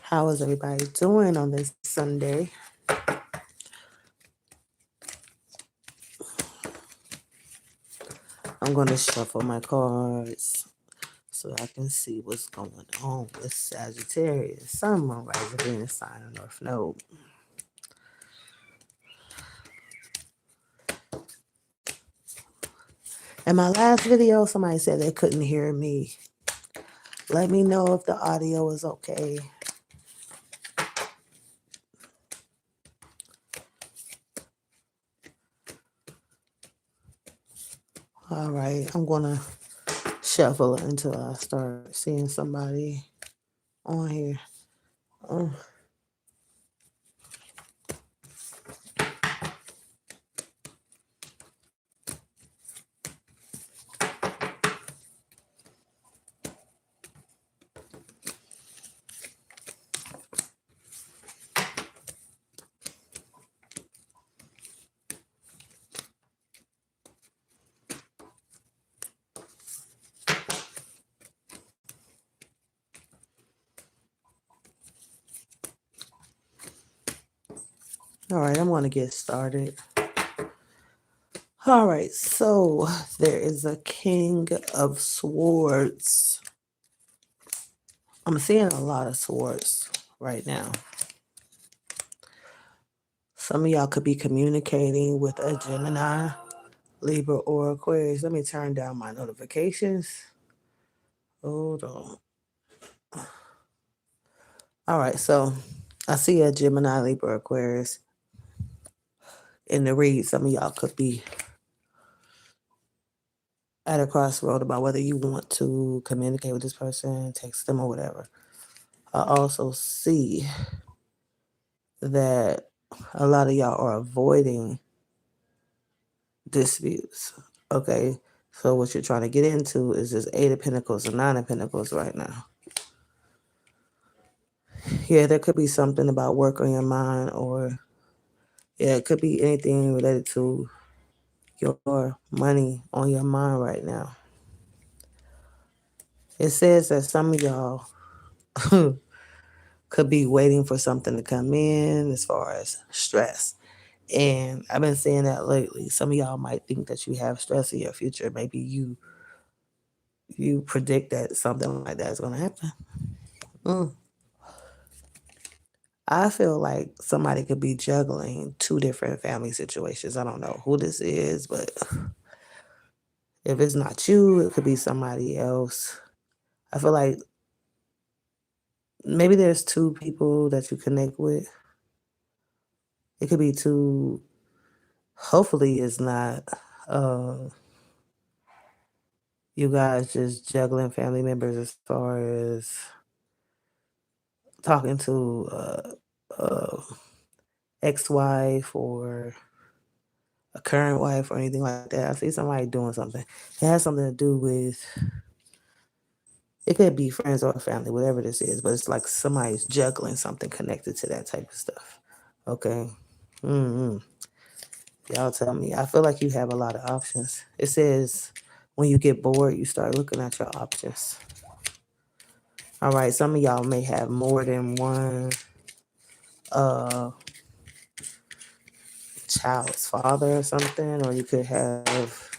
How is everybody doing on this Sunday? I'm going to shuffle my cards so I can see what's going on with Sagittarius, Sun, Moon, Rising, Venus, sign, and North Node. In my last video, somebody said they couldn't hear me. Let me know if the audio is okay. All right, I'm going to shuffle until I start seeing somebody on here. Oh. All right, I'm going to get started. All right, so there is a King of Swords. I'm seeing a lot of swords right now. Some of y'all could be communicating with a Gemini, Libra, or Aquarius. Let me turn down my notifications. Hold on. All right, so I see a Gemini, Libra, Aquarius. In the read, some of y'all could be at a crossroad about whether you want to communicate with this person, text them, or whatever. I also see that a lot of y'all are avoiding disputes. Okay, so what you're trying to get into is this 8 of Pentacles and 9 of Pentacles right now. Yeah, there could be something about work on your mind, or yeah, it could be anything related to your money on your mind right now. It says that some of y'all could be waiting for something to come in as far as stress. And I've been saying that lately. Some of y'all might think that you have stress in your future. Maybe you predict that something like that is going to happen. I feel like somebody could be juggling 2 different family situations. I don't know who this is, but if it's not you, it could be somebody else. I feel like maybe there's 2 people that you connect with. It could be 2. Hopefully it's not you guys just juggling family members as far as talking to ex-wife or a current wife or anything like that. I see somebody doing something. It has something to do with, it could be friends or family, whatever this is, but it's like somebody's juggling something connected to that type of stuff. Okay. Y'all tell me. I feel like you have a lot of options. It says when you get bored, you start looking at your options. All right. Some of y'all may have more than one child's father or something, or you could have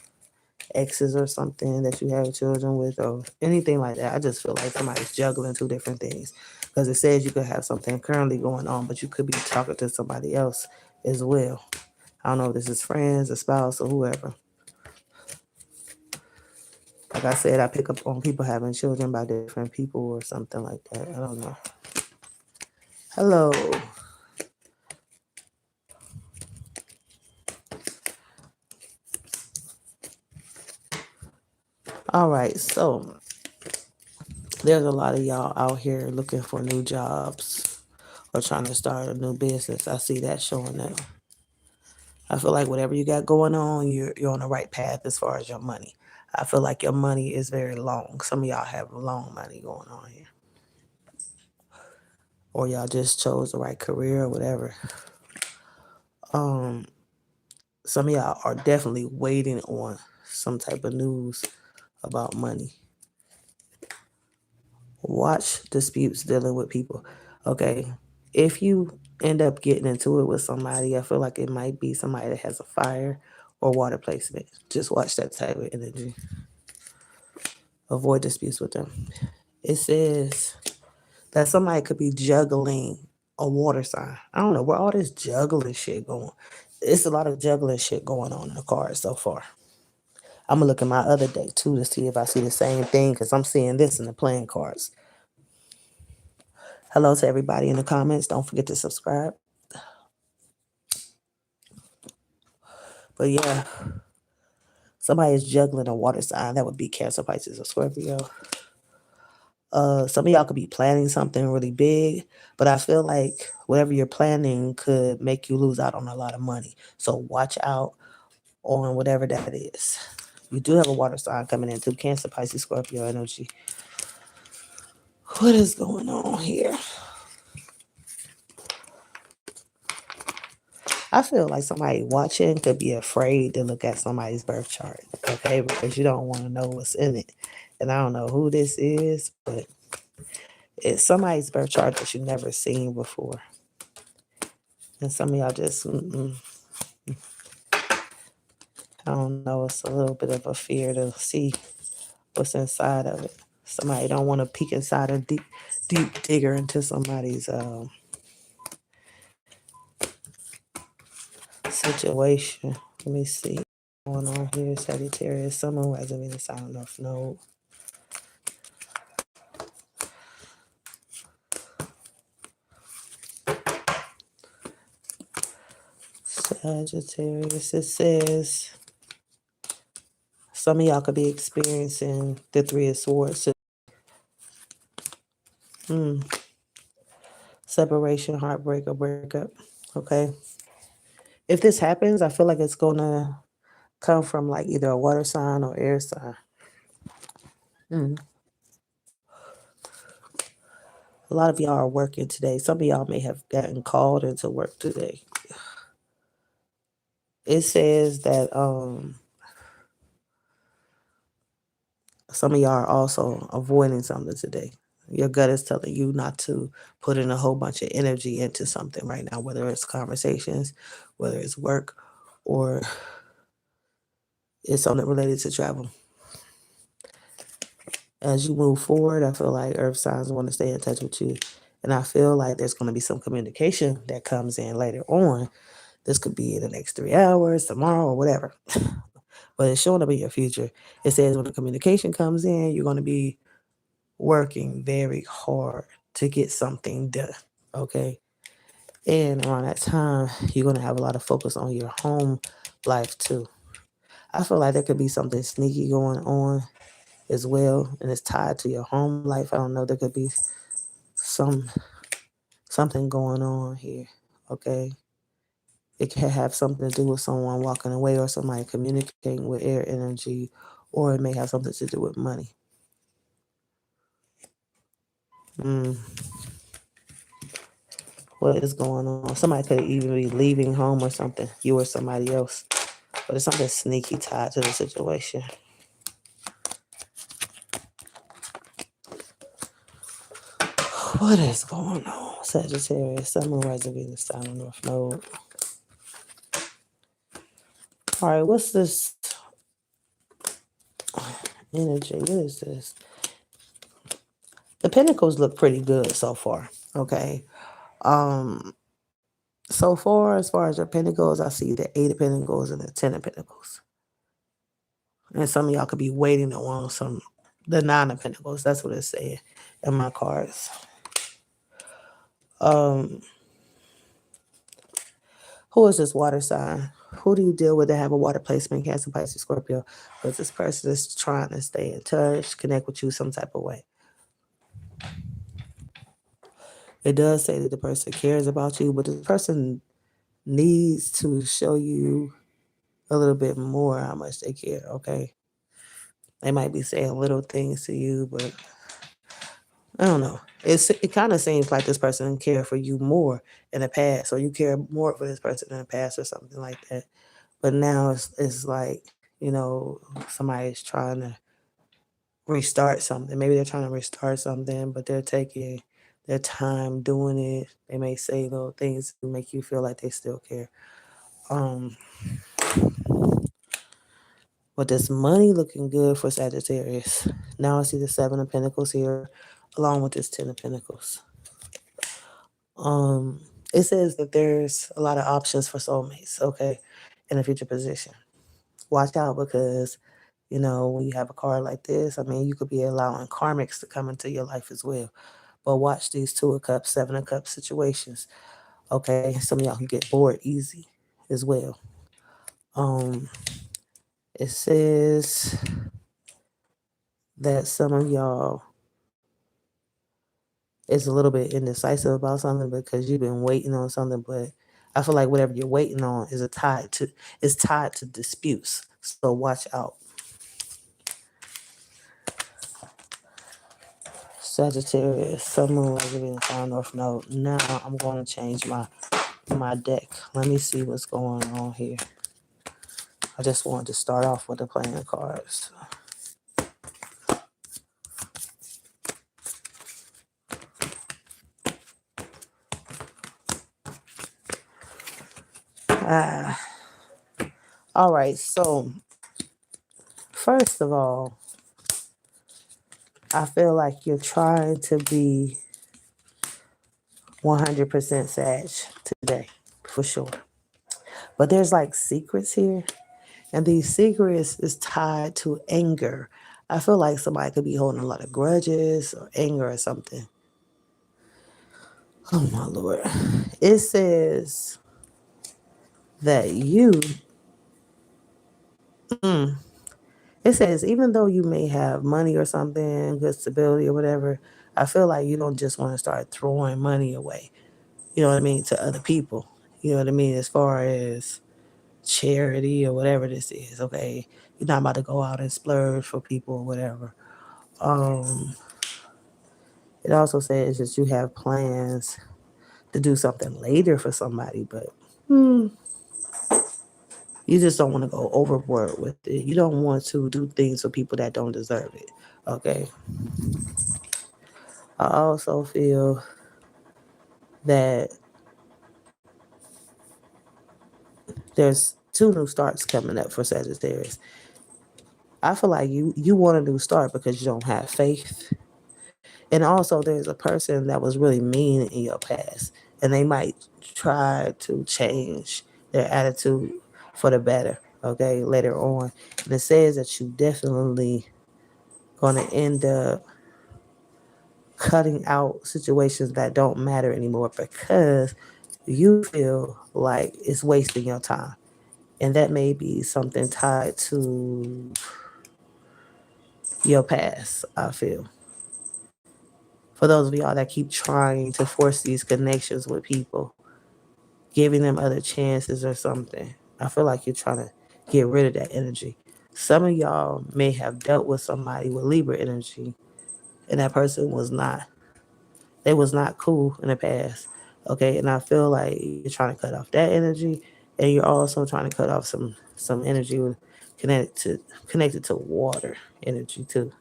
exes or something that you have children with, or anything like that. I just feel like somebody's juggling 2 different things, because it says you could have something currently going on, but you could be talking to somebody else as well. I don't know if this is friends, a spouse, or whoever. Like I said, I pick up on people having children by different people or something like that. I don't know. Hello. All right, so there's a lot of y'all out here looking for new jobs or trying to start a new business. I see that showing up. I feel like whatever you got going on, you're on the right path as far as your money. I feel like your money is very long. Some of y'all have long money going on here. Or y'all just chose the right career or whatever. Some of y'all are definitely waiting on some type of news about money. Watch disputes dealing with people. Okay. If you end up getting into it with somebody, I feel like it might be somebody that has a fire or water placement. Just watch that type of energy. Avoid disputes with them. It says that somebody could be juggling a water sign. I don't know where all this juggling shit going. It's a lot of juggling shit going on in the cards so far. I'm gonna look at my other deck too to see if I see the same thing because I'm seeing this in the playing cards. Hello to everybody in the comments. Don't forget to subscribe. But yeah, somebody is juggling a water sign. That would be Cancer, Pisces, or Scorpio. Some of y'all could be planning something really big, but I feel like whatever you're planning could make you lose out on a lot of money. So watch out on whatever that is. You do have a water sign coming into Cancer, Pisces, Scorpio energy. What is going on here? I feel like somebody watching could be afraid to look at somebody's birth chart, okay? Because you don't want to know what's in it. And I don't know who this is, but it's somebody's birth chart that you've never seen before. And some of y'all just, I don't know, it's a little bit of a fear to see what's inside of it. Somebody don't want to peek inside a deep digger into somebody's situation. Let me see what's going on here. Sagittarius, someone hasn't been inside enough node. Sagittarius, it says some of y'all could be experiencing the Three of Swords. Separation, heartbreak, or breakup. Okay. If this happens, I feel like it's going to come from like either a water sign or air sign. A lot of y'all are working today. Some of y'all may have gotten called into work today. It says that some of y'all are also avoiding something today. Your gut is telling you not to put in a whole bunch of energy into something right now, whether it's conversations, whether it's work, or it's something related to travel. As you move forward, I feel like earth signs want to stay in touch with you. And I feel like there's going to be some communication that comes in later on. This could be in the next 3 hours, tomorrow, or whatever. But it's showing up in your future. It says when the communication comes in, you're going to be working very hard to get something done. Okay. And around that time, you're going to have a lot of focus on your home life too. I feel like there could be something sneaky going on as well, and it's tied to your home life. I don't know. There could be something going on here. Okay. It can have something to do with someone walking away or somebody communicating with air energy, or it may have something to do with money. What is going on? Somebody could even be leaving home or something, you or somebody else. But it's something sneaky tied to the situation. What is going on? Sagittarius, Sun, Moon, Rising, Venus, Sign, North Node. All right, what's this energy? What is this? The Pentacles look pretty good so far. Okay. So far as your Pentacles, I see the 8 of Pentacles and the 10 of Pentacles. And some of y'all could be waiting on the 9 of Pentacles. That's what it's saying in my cards. Who is this water sign? Who do you deal with that have a water placement, Cancer, Pisces, Scorpio? But this person is trying to stay in touch, connect with you some type of way. It does say that the person cares about you, but the person needs to show you a little bit more how much they care, okay? They might be saying little things to you, but I don't know. It kind of seems like this person cared for you more in the past, or you care more for this person in the past or something like that. But now it's like, somebody's trying to restart something. Maybe they're trying to restart something, but they're taking their time doing it. They may say little things to make you feel like they still care. Um, but this money looking good for Sagittarius. Now I see the Seven of Pentacles here, along with this Ten of Pentacles. Um, it says that there's a lot of options for soulmates, okay, in a future position. Watch out because, when you have a card like this, I mean, you could be allowing karmics to come into your life as well. But watch these Two of Cups, Seven of Cups situations, okay? Some of y'all can get bored easy as well. It says that some of y'all is a little bit indecisive about something because you've been waiting on something, but I feel like whatever you're waiting on is tied to disputes. So watch out. Sagittarius, Sun, Moon, Rising, Venus, South, North Node. Now I'm going to change my deck. Let me see what's going on here. I just wanted to start off with the playing cards. All right, so first of all, I feel like you're trying to be 100% Sag today, for sure. But there's like secrets here, and these secrets is tied to anger. I feel like somebody could be holding a lot of grudges or anger or something. Oh my Lord. It says that it says even though you may have money or something, good stability or whatever, I feel like you don't just want to start throwing money away, you know what I mean, to other people. You know what I mean, as far as charity or whatever this is, okay? You're not about to go out and splurge for people or whatever. It also says that you have plans to do something later for somebody, but you just don't want to go overboard with it. You don't want to do things for people that don't deserve it, okay? I also feel that there's two new starts coming up for Sagittarius. I feel like you want a new start because you don't have faith. And also there's a person that was really mean in your past, and they might try to change their attitude for the better, okay, later on. And it says that you definitely gonna end up cutting out situations that don't matter anymore because you feel like it's wasting your time. And that may be something tied to your past, I feel. For those of y'all that keep trying to force these connections with people, giving them other chances or something, I feel like you're trying to get rid of that energy. Some of y'all may have dealt with somebody with Libra energy, and that person was not cool in the past. Okay, and I feel like you're trying to cut off that energy, and you're also trying to cut off some energy connected to water energy too.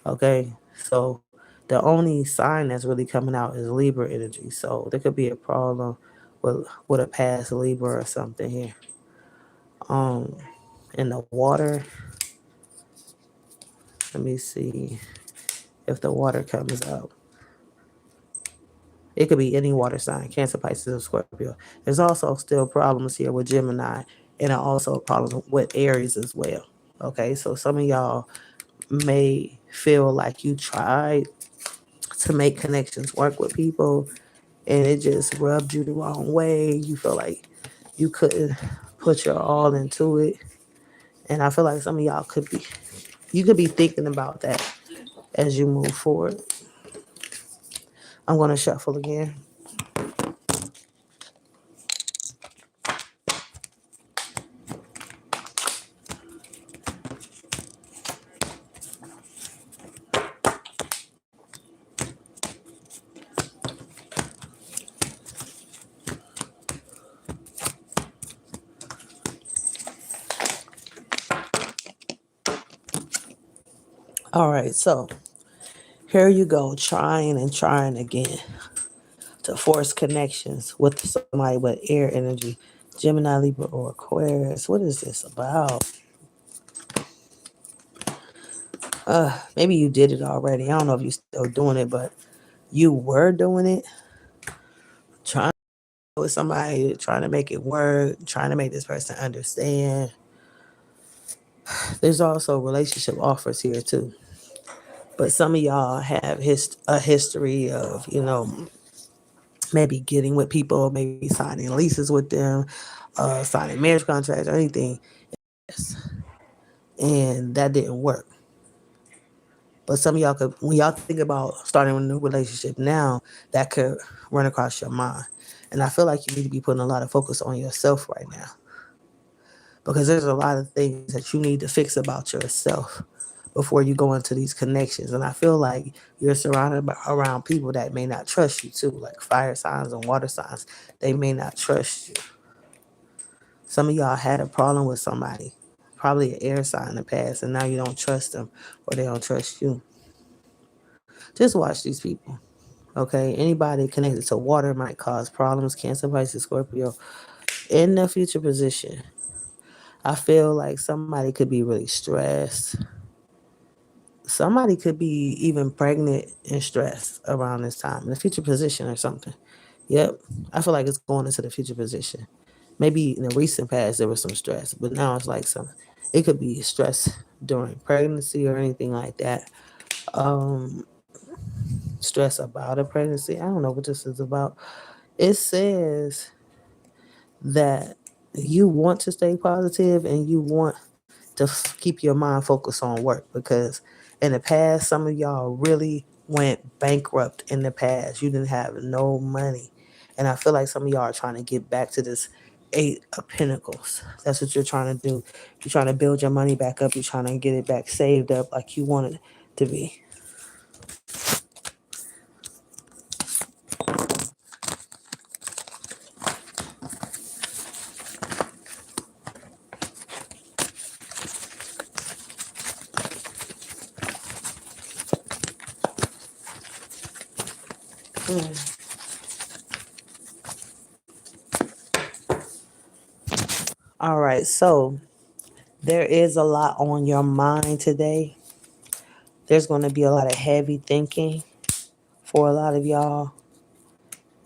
Okay, so the only sign that's really coming out is Libra energy. So there could be a problem with a past Libra or something here. In the water, let me see if the water comes up. It could be any water sign, Cancer, Pisces, or Scorpio. There's also still problems here with Gemini, and also a problem with Aries as well. Okay, so some of y'all may feel like you tried to make connections work with people, and it just rubbed you the wrong way. You feel like you couldn't put your all into it. And I feel like some of y'all you could be thinking about that as you move forward. I'm going to shuffle again. All right, so Here you go, trying and trying again to force connections with somebody with air energy, Gemini, Libra, or Aquarius. What is this about? Maybe you did it already. I don't know if you're still doing it, but you were doing it, trying with somebody, trying to make it work, trying to make this person understand. There's also relationship offers here too. But some of y'all have a history of, maybe getting with people, maybe signing leases with them, signing marriage contracts or anything. And that didn't work. But some of y'all could, when y'all think about starting a new relationship now, that could run across your mind. And I feel like you need to be putting a lot of focus on yourself right now because there's a lot of things that you need to fix about yourself before you go into these connections. And I feel like you're surrounded around people that may not trust you too, like fire signs and water signs. They may not trust you. Some of y'all had a problem with somebody, probably an air sign in the past, and now you don't trust them or they don't trust you. Just watch these people. Okay, anybody connected to water might cause problems. Cancer, Pisces, Scorpio. In the future position, I feel like somebody could be really stressed. Somebody could be even pregnant and stressed around this time in the future position or something. Yep, I feel like it's going into the future position. Maybe in the recent past there was some stress, but now it's like some. It could be stress during pregnancy or anything like that. Um, Stress about a pregnancy. I don't know what this is about. It says that you want to stay positive and you want to keep your mind focused on work because in the past, some of y'all really went bankrupt in the past. You didn't have no money. And I feel like some of y'all are trying to get back to this Eight of Pentacles. That's what you're trying to do. You're trying to build your money back up. You're trying to get it back saved up like you want it to be. All right, so there is a lot on your mind today. There's going to be a lot of heavy thinking for a lot of y'all.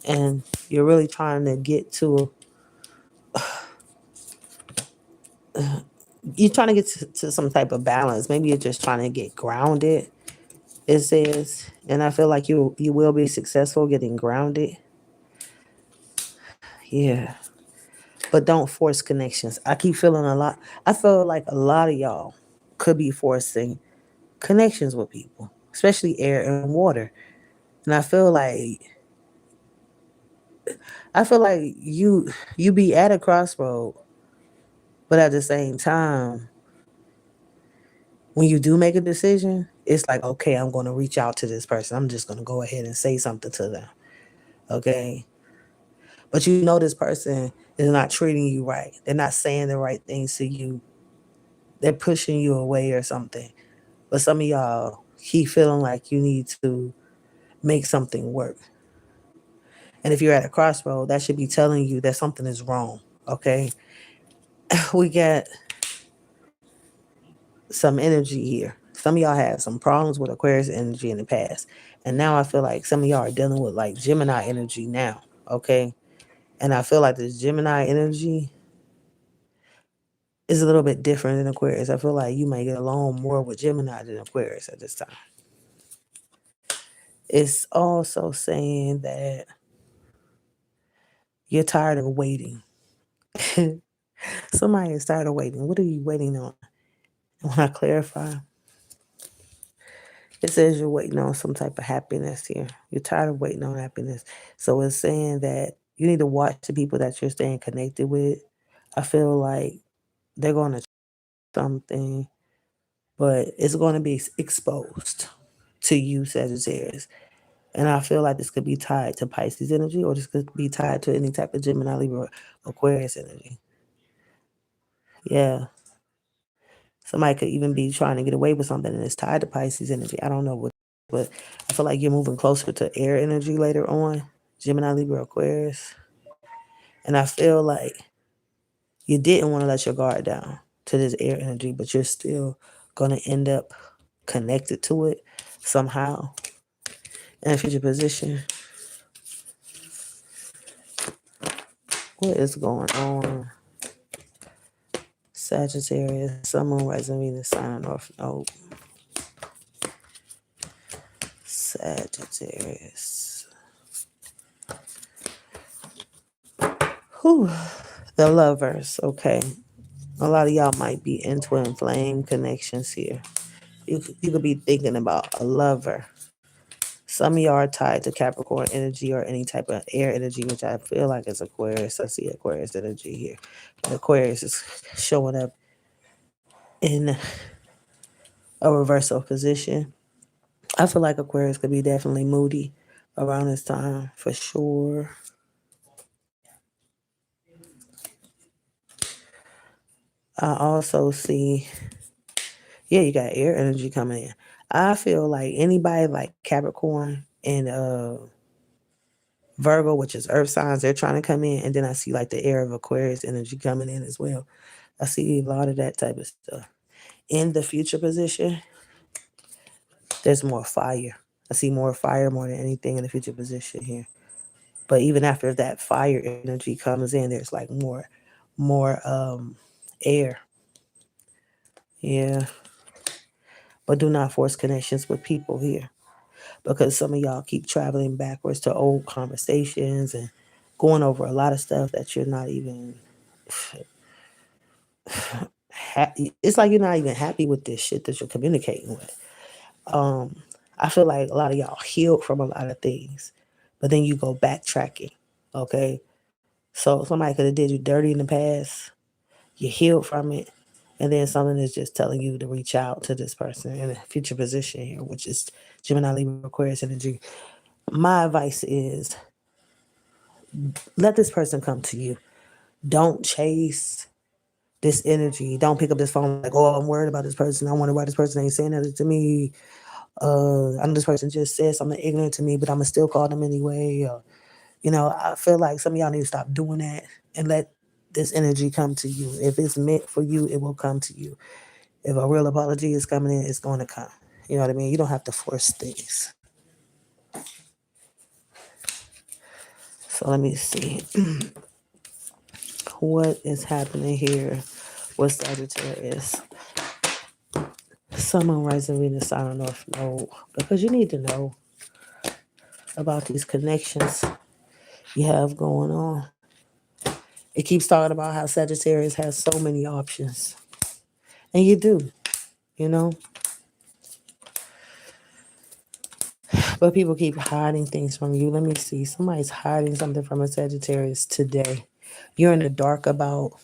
And you're really trying to get to, you're trying to get to some type of balance. Maybe you're just trying to get grounded, it says. And I feel like you will be successful getting grounded. Yeah. But don't force connections. I keep feeling a lot. I feel like a lot of y'all could be forcing connections with people, especially air and water. And I feel like you be at a crossroad, but at the same time, when you do make a decision, it's like, okay, I'm going to reach out to this person. I'm just going to go ahead and say something to them. Okay. But you know, this person is not treating you right. They're not saying the right things to you. They're pushing you away or something. But some of y'all keep feeling like you need to make something work. And if you're at a crossroad, that should be telling you that something is wrong. Okay. We got some energy here. Some of y'all had some problems with Aquarius energy in the past. And now I feel like some of y'all are dealing with like Gemini energy now. Okay. And I feel like this Gemini energy is a little bit different than Aquarius. I feel like you might get along more with Gemini than Aquarius at this time. It's also saying that you're tired of waiting. Somebody is tired of waiting. What are you waiting on? When I clarify, it says you're waiting on some type of happiness here. You're tired of waiting on happiness. So it's saying that you need to watch the people that you're staying connected with. I feel like they're going to something, but it's going to be exposed to you, Sagittarius. And I feel like this could be tied to Pisces energy, or this could be tied to any type of Gemini, Libra, Aquarius energy. Yeah. Somebody could even be trying to get away with something and it's tied to Pisces energy. I don't know what. but I feel like you're moving closer to air energy later on, Gemini, Libra, Aquarius. And I feel like you didn't want to let your guard down to this air energy, but you're still going to end up connected to it somehow in a future position. What is going on? Sagittarius, Sun, Moon, Rising, Venus, sign of North Node. Sagittarius. Whew. The lovers, okay. A lot of y'all might be in twin flame connections here. You could be thinking about a lover. Some of y'all are tied to Capricorn energy or any type of air energy, which I feel like is Aquarius. I see Aquarius energy here. And Aquarius is showing up in a reversal position. I feel like Aquarius could be definitely moody around this time for sure. I also see, yeah, you got air energy coming in. I feel like anybody like Capricorn and Virgo, which is earth signs, they're trying to come in. And then I see like the air of Aquarius energy coming in as well. I see a lot of that type of stuff. In the future position, there's more fire. I see more fire more than anything in the future position here. But even after that fire energy comes in, there's like more air. Yeah. But do not force connections with people here. Because some of y'all keep traveling backwards to old conversations and going over a lot of stuff that you're not even happy. It's like you're not even happy with this shit that you're communicating with. I feel like a lot of y'all healed from a lot of things, but then you go backtracking. Okay, so somebody could have did you dirty in the past. You healed from it, and then something is just telling you to reach out to this person in a future position here, which is Gemini, Libra, Aquarius energy. My advice is let this person come to you. Don't chase this energy. Don't pick up this phone like, oh, I'm worried about this person. I wonder why this person ain't saying that to me. I know this person just said something ignorant to me, but I'm gonna still call them anyway. I feel like some of y'all need to stop doing that and let this energy come to you. If it's meant for you, it will come to you. If a real apology is coming in, it's going to come. You know what I mean? You don't have to force things. So let me see. What is happening here with Sagittarius? Sun, Moon, Rising, Venus, sign of North Node. Because you need to know about these connections you have going on. It keeps talking about how Sagittarius has so many options. And you do, you know? But people keep hiding things from you. Let me see. Somebody's hiding something from a Sagittarius today. You're in the dark about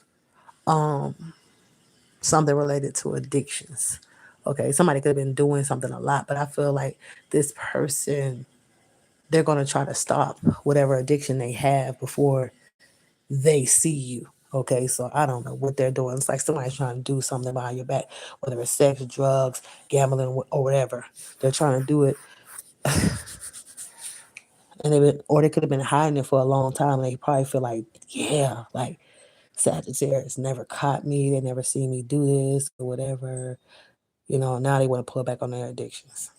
something related to addictions. Okay, somebody could have been doing something a lot, but I feel like this person, they're going to try to stop whatever addiction they have before they see you. Okay, so I don't know what they're doing. It's like somebody's trying to do something behind your back, whether it's sex, drugs, gambling, or whatever. They're trying to do it, and or they could have been hiding it for a long time. And they probably feel like, yeah, like Sagittarius never caught me. They never seen me do this or whatever. Now they want to pull back on their addictions.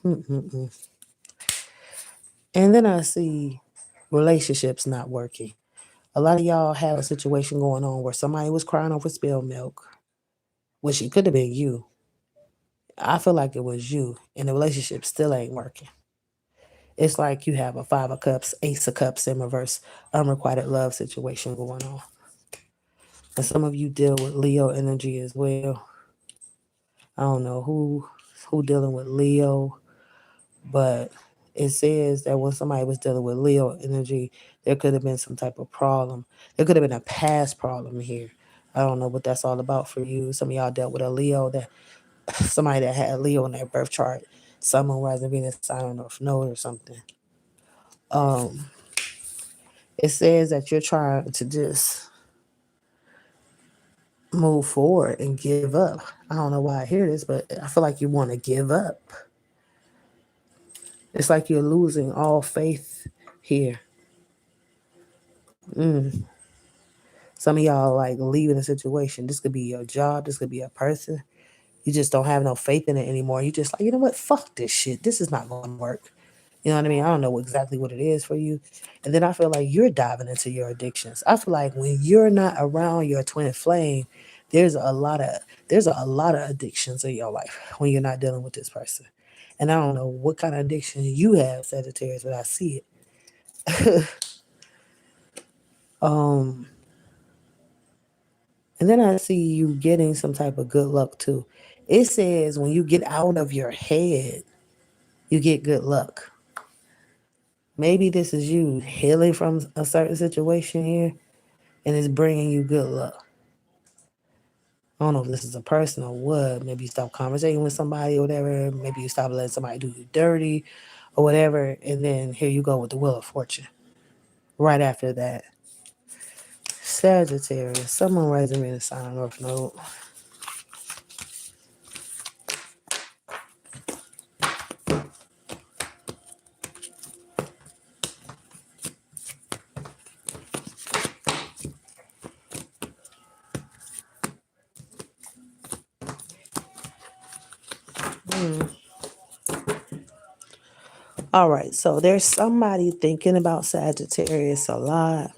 Mm-mm-mm. And then I see relationships not working. A lot of y'all have a situation going on where somebody was crying over spilled milk, which it could have been you. I feel like it was you, and the relationship still ain't working. It's like you have a Five of Cups, Ace of Cups in reverse, unrequited love situation going on. And some of you deal with Leo energy as well. I don't know who dealing with Leo, but it says that when somebody was dealing with Leo energy, there could have been some type of problem. There could have been a past problem here. I don't know what that's all about for you. Some of y'all dealt with a Leo, that somebody that had Leo in their birth chart, Sun, Moon, Rising, Venus, sign on North Node or something. It says that you're trying to just move forward and give up. I don't know why I hear this, but I feel like you want to give up. It's like you're losing all faith here. Some of y'all like leaving a situation. This could be your job. This could be a person. You just don't have no faith in it anymore. You just like, you know what? Fuck this shit. This is not going to work. You know what I mean? I don't know exactly what it is for you. And then I feel like you're diving into your addictions. I feel like when you're not around your twin flame, there's a lot of addictions in your life when you're not dealing with this person. And I don't know what kind of addiction you have, Sagittarius, but I see it. um and then I see you getting some type of good luck too. It says when you get out of your head, you get good luck. Maybe this is you healing from a certain situation here and it's bringing you good luck. I don't know if this is a person or what. Maybe you stop conversating with somebody or whatever. Maybe you stop letting somebody do you dirty or whatever. And then here you go with the Wheel of Fortune. Right after that. Sagittarius. Someone rising in the sign North Node. All right, so there's somebody thinking about Sagittarius a lot.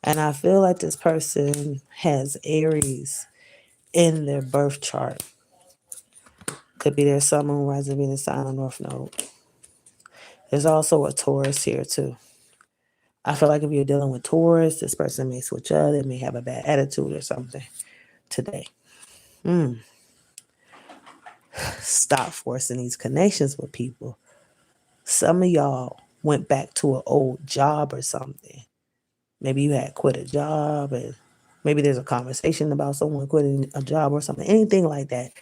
And I feel like this person has Aries in their birth chart. Could be their sun, moon, rising, Venus, sign, or North Node. There's also a Taurus here too. I feel like if you're dealing with Taurus, this person may switch up. They may have a bad attitude or something today. Stop forcing these connections with people. Some of y'all went back to an old job or something. Maybe you had quit a job and maybe there's a conversation about someone quitting a job or something. Anything like that.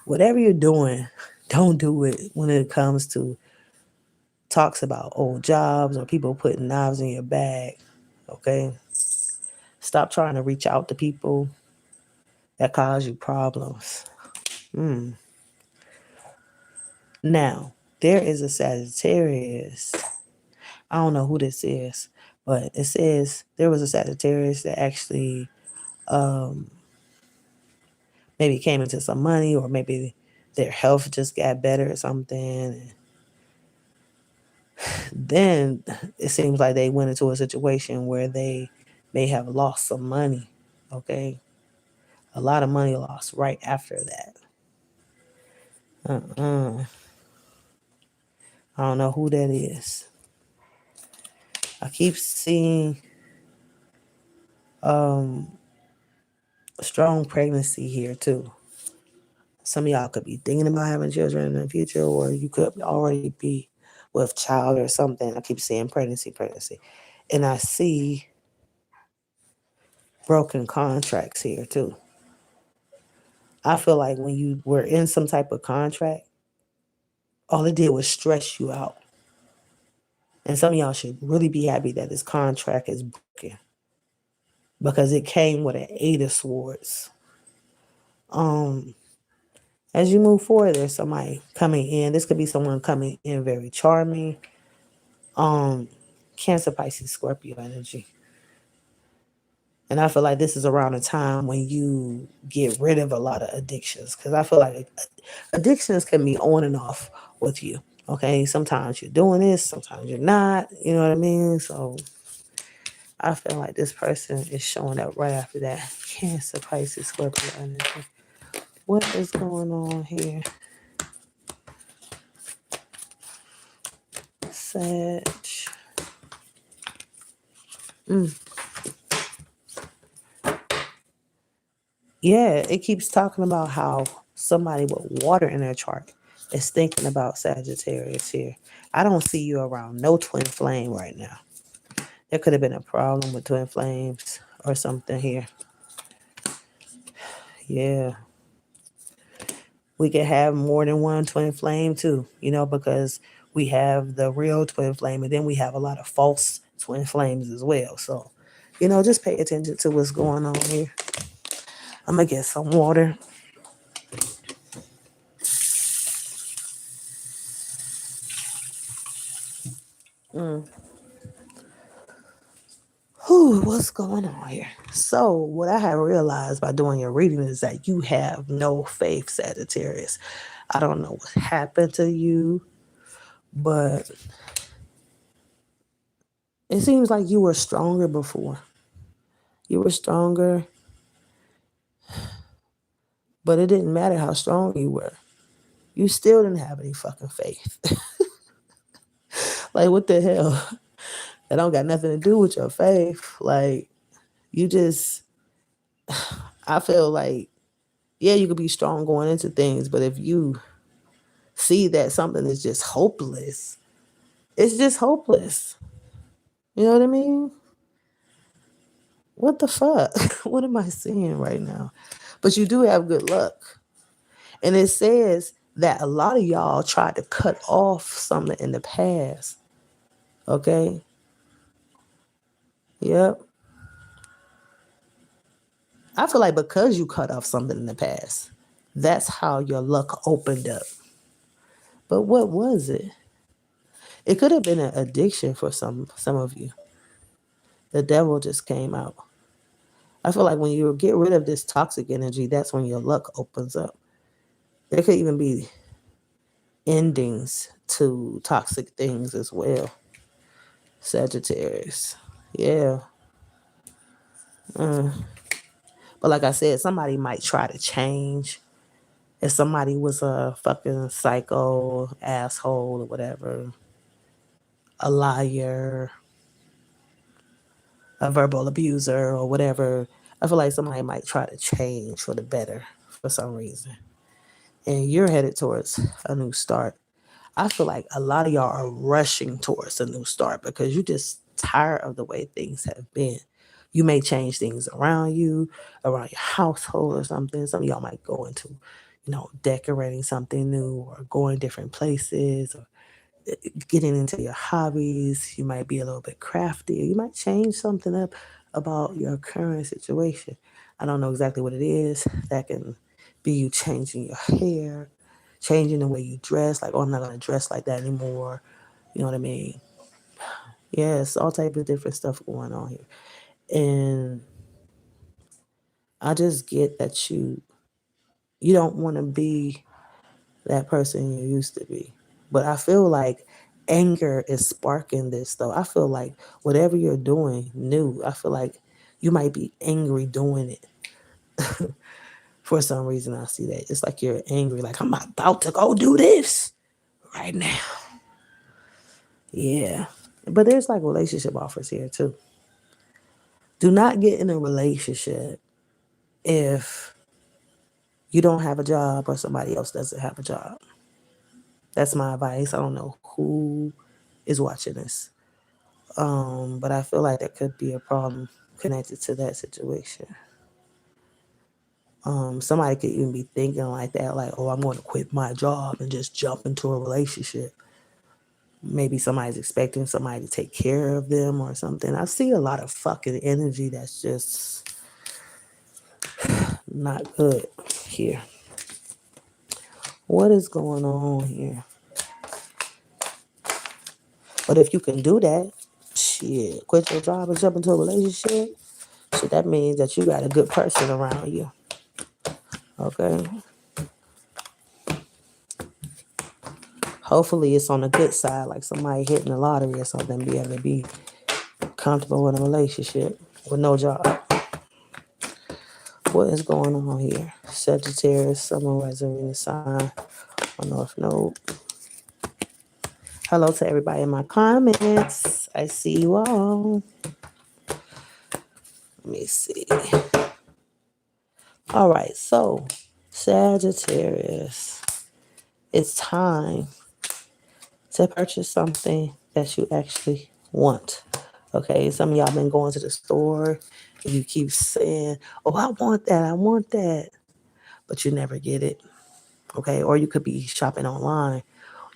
Whatever you're doing, don't do it when it comes to talks about old jobs or people putting knives in your bag. Okay? Stop trying to reach out to people that cause you problems. Now, there is a Sagittarius. I don't know who this is, but it says there was a Sagittarius that actually maybe came into some money or maybe their health just got better or something. Then it seems like they went into a situation where they may have lost some money. Okay. A lot of money lost right after that. I don't know who that is. I keep seeing a strong pregnancy here too. Some of y'all could be thinking about having children in the future, or you could already be with child or something. I keep saying pregnancy. And I see broken contracts here too. I feel like when you were in some type of contract, all it did was stress you out. And some of y'all should really be happy that this contract is broken because it came with an 8 of Swords. As you move forward, there's somebody coming in. This could be someone coming in very charming. Cancer, Pisces, Scorpio energy. And I feel like this is around a time when you get rid of a lot of addictions. Because I feel like addictions can be on and off with you. Okay, sometimes you're doing this, sometimes you're not. You know what I mean? So I feel like this person is showing up right after that. Cancer, Pisces, Scorpio energy. What is going on here? Sag. Yeah, it keeps talking about how somebody with water in their chart is thinking about Sagittarius here. I don't see you around no twin flame right now. There could have been a problem with twin flames or something here. Yeah. We could have more than one twin flame too, because we have the real twin flame and then we have a lot of false twin flames as well. So, just pay attention to what's going on here. I'm going to get some water. Whew, what's going on here? So, what I have realized by doing your reading is that you have no faith, Sagittarius. I don't know what happened to you, but it seems like you were stronger before. You were stronger, but it didn't matter how strong you were. You still didn't have any fucking faith. Like, what the hell? That don't got nothing to do with your faith. Like, you just, I feel like, yeah, you could be strong going into things, but if you see that something is just hopeless, it's just hopeless. You know what I mean? What the fuck? What am I seeing right now? But you do have good luck. And it says that a lot of y'all tried to cut off something in the past. Okay? Yep. I feel like because you cut off something in the past, that's how your luck opened up. But what was it? It could have been an addiction for some of you. The devil just came out. I feel like when you get rid of this toxic energy, that's when your luck opens up. There could even be endings to toxic things as well. Sagittarius. Yeah. But like I said, somebody might try to change. If somebody was a fucking psycho, asshole, or whatever, a liar, a verbal abuser, or whatever, I feel like somebody might try to change for the better for some reason. And you're headed towards a new start. I feel like a lot of y'all are rushing towards a new start because you're just tired of the way things have been. You may change things around you, around your household or something. Some of y'all might go into, decorating something new or going different places or getting into your hobbies. You might be a little bit crafty. You might change something up about your current situation. I don't know exactly what it is. That can be you changing your hair, changing the way you dress. Like, oh, I'm not going to dress like that anymore. You know what I mean? Yes, all type of different stuff going on here. And I just get that you don't want to be that person you used to be. But I feel like anger is sparking this though. I feel like whatever you're doing new, I feel like you might be angry doing it. For some reason I see that. It's like you're angry, like I'm about to go do this right now. Yeah. But there's like relationship offers here too. Do not get in a relationship if you don't have a job or somebody else doesn't have a job. That's my advice. I don't know who is watching this. But I feel like there could be a problem connected to that situation. Somebody could even be thinking like that, like, oh, I'm going to quit my job and just jump into a relationship. Maybe somebody's expecting somebody to take care of them or something. I see a lot of fucking energy that's just not good here. What is going on here? But if you can do that, shit, quit your job and jump into a relationship, shit, that means that you got a good person around you. Okay? Hopefully it's on the good side, like somebody hitting the lottery or something, be able to be comfortable in a relationship with no job. What is going on here? Sagittarius, Summer, Resurrecting sign on North Node. Hello to everybody in my comments. I see you all. Let me see. All right, so Sagittarius, it's time to purchase something that you actually want. Okay, some of y'all been going to the store and you keep saying, oh, I want that, but you never get it. Okay, or you could be shopping online.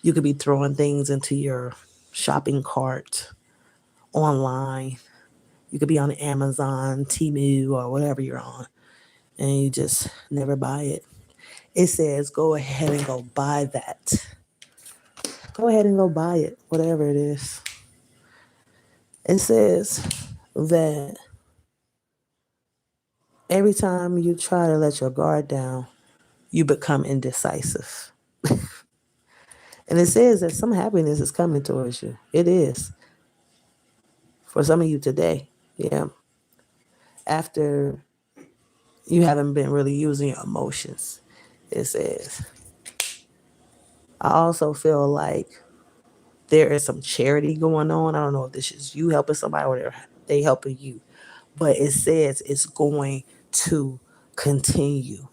You could be throwing things into your shopping cart online. You could be on Amazon, Temu, or whatever you're on, and you just never buy it. It says go ahead and go buy that. Go ahead and go buy it, whatever it is. It says that every time you try to let your guard down, you become indecisive. And it says that some happiness is coming towards you. It is. For some of you today. Yeah. After you haven't been really using your emotions, it says. I also feel like there is some charity going on. I don't know if this is you helping somebody or they helping you. But it says it's going to continue.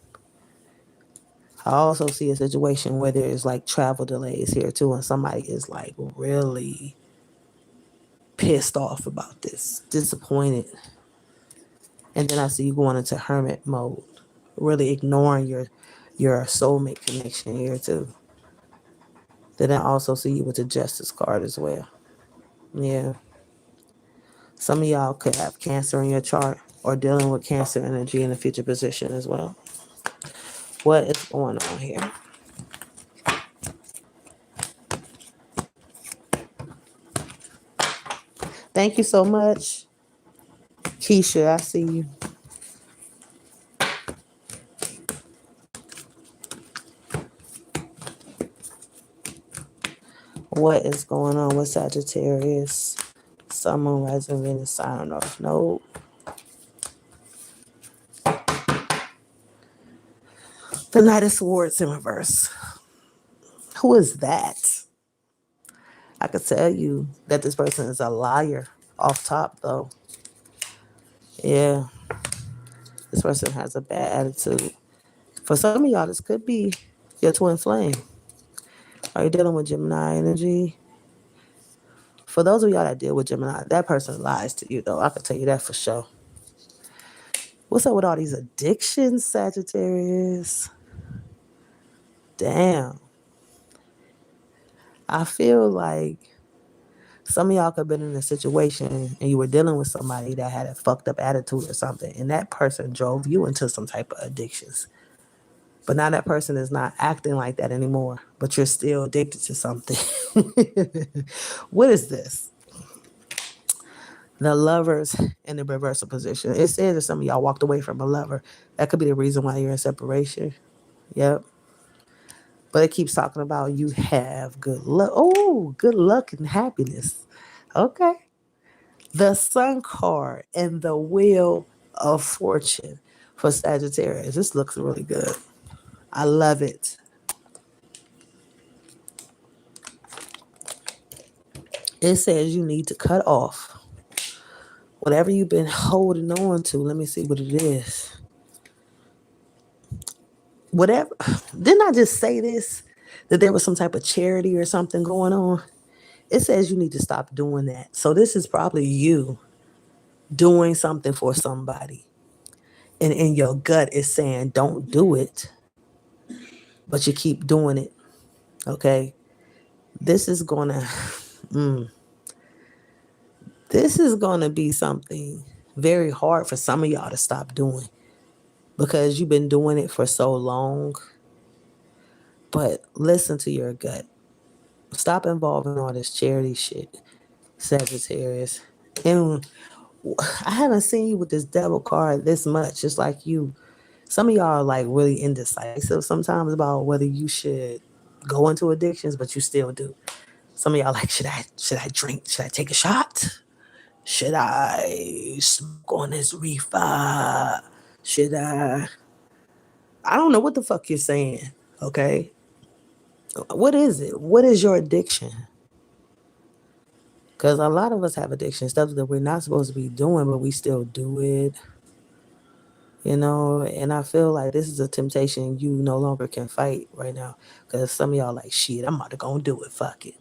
I also see a situation where there's like travel delays here too, and somebody is like really pissed off about this, disappointed. And then I see you going into hermit mode, really ignoring your soulmate connection here too. Then I also see you with the justice card as well. Yeah. Some of y'all could have cancer in your chart or dealing with cancer energy in the future position as well. What is going on here? Thank you so much. Keisha, I see you. What is going on with Sagittarius? Sun, Moon, Rising, Venus, Sign, North Node. The Knight of Swords in reverse. Who is that? I could tell you that this person is a liar off top, though. Yeah, this person has a bad attitude. For some of y'all, this could be your twin flame. Are you dealing with Gemini energy? For those of y'all that deal with Gemini, that person lies to you, though. I can tell you that for sure. What's up with all these addictions, Sagittarius? Damn. I feel like some of y'all could have been in a situation and you were dealing with somebody that had a fucked up attitude or something, and that person drove you into some type of addictions. But now that person is not acting like that anymore, but you're still addicted to something. What is this? The Lovers in the reversal position. It says that some of y'all walked away from a lover. That could be the reason why you're in separation. Yep. But it keeps talking about you have good luck. Oh, good luck and happiness. Okay. The Sun card and the Wheel of Fortune for Sagittarius. This looks really good. I love it. It says you need to cut off whatever you've been holding on to. Let me see what it is. Whatever. Didn't I just say this? That there was some type of charity or something going on? It says you need to stop doing that. So this is probably you doing something for somebody. And in your gut is saying don't do it. But you keep doing it. Okay. This is gonna this is gonna be something very hard for some of y'all to stop doing because you've been doing it for so long. But listen to your gut. Stop involving all this charity shit, Sagittarius. And I haven't seen you with this devil card this much. It's like you, some of y'all are like really indecisive sometimes about whether you should go into addictions, but you still do. Some of y'all like, should I drink? Should I take a shot? Should I smoke on this reefer? Should I don't know what the fuck you're saying. Okay. What is it? What is your addiction? Because a lot of us have addiction stuff that we're not supposed to be doing, but we still do it. And I feel like this is a temptation you no longer can fight right now. Because some of y'all like, shit, I'm about to go and do it. Fuck it.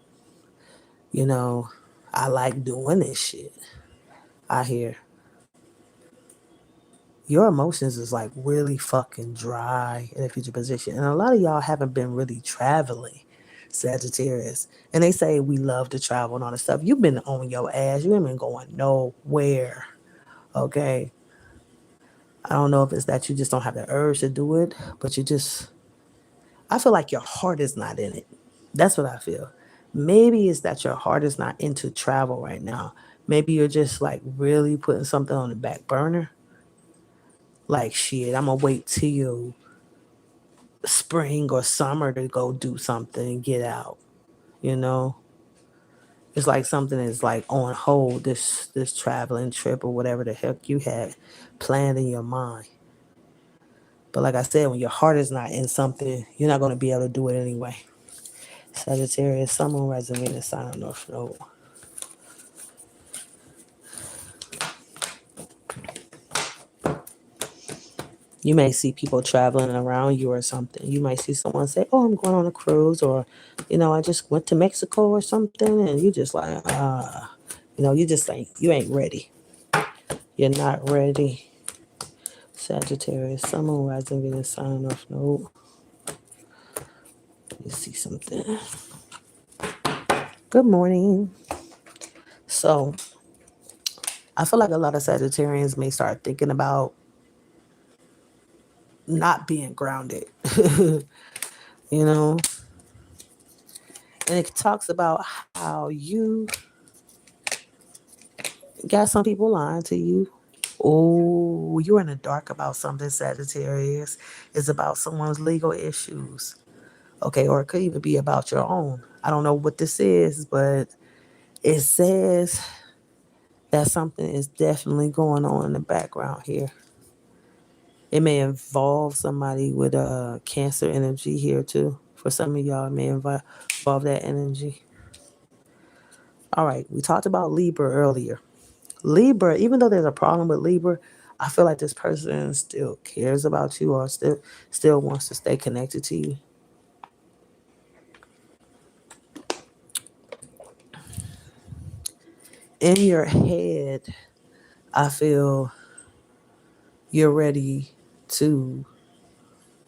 You know, I like doing this shit. I hear your emotions is like really fucking dry in a future position. And a lot of y'all haven't been really traveling, Sagittarius. And they say we love to travel and all this stuff. You've been on your ass. You ain't been going nowhere. Okay. I don't know if it's that you just don't have the urge to do it, but I feel like your heart is not in it. That's what I feel. Maybe it's that your heart is not into travel right now. Maybe you're just like really putting something on the back burner. Like, shit, I'm gonna wait till spring or summer to go do something and get out. You know, it's like something is like on hold. This traveling trip or whatever the heck you had planned in your mind. But like I said, when your heart is not in something, you're not gonna be able to do it anyway. Sagittarius, Sun, Moon, Rising, Venus, Sign, North Node. You may see people traveling around you or something. You might see someone say, "Oh, I'm going on a cruise," or, I just went to Mexico or something, and you just like, you just you ain't ready. You're not ready. Sagittarius, Sun, Moon, Rising, Venus, Sign, North Node. Let me see something. Good morning. So, I feel like a lot of Sagittarians may start thinking about not being grounded. you know, and it talks about how you got some people lying to you. Oh, you're in the dark about something, Sagittarius. It's about someone's legal issues. Okay, or it could even be about your own. I don't know what this is, but it says that something is definitely going on in the background here. It may involve somebody with a cancer energy here too. For some of y'all, it may involve that energy. All right, we talked about Libra earlier. Libra, even though there's a problem with Libra, I feel like this person still cares about you or still wants to stay connected to you. In your head, I feel you're ready to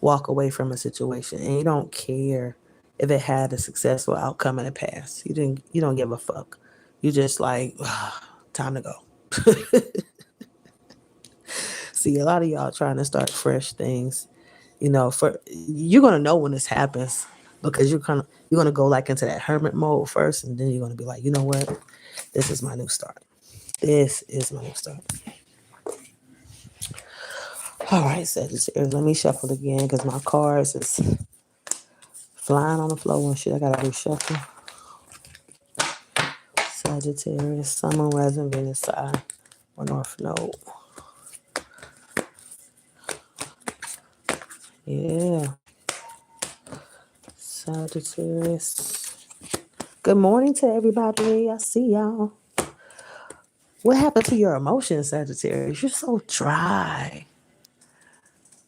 walk away from a situation and you don't care if it had a successful outcome in the past. You don't give a fuck. You just like time to go. See, a lot of y'all trying to start fresh things. For you're gonna know when this happens because you're gonna go like into that hermit mode first, and then you're gonna be like, you know what, this is my new start. This is my new start. All right, Sagittarius, let me shuffle again because my cards is flying on the floor and shit. I gotta reshuffle. Sagittarius, Sun, Moon, Rising, Venus, Side, or North Node. Yeah, Sagittarius. Good morning to everybody. I see y'all. What happened to your emotions, Sagittarius? You're so dry.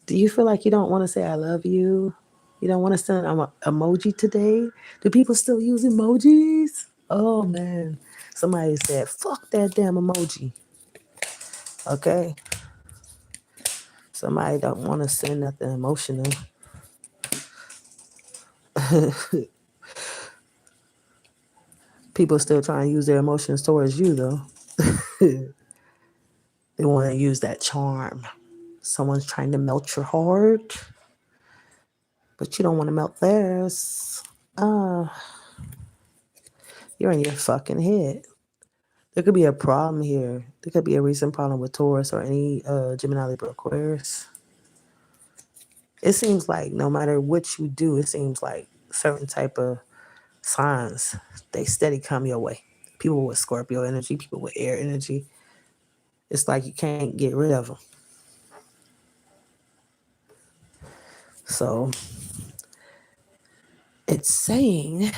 Do you feel like you don't want to say I love you? You don't want to send an emoji today? Do people still use emojis? Oh man. Somebody said, fuck that damn emoji. Okay. Somebody don't want to send nothing emotional. People still trying to use their emotions towards you though. They want to use that charm. Someone's trying to melt your heart, but you don't want to melt theirs. Uh, you're in your fucking head. There could be a problem here. There could be a recent problem with Taurus or any Gemini, Libra, Aquarius. It seems like no matter what you do, it seems like certain type of signs, they steady come your way. People with Scorpio energy, people with air energy. It's like you can't get rid of them. So it's saying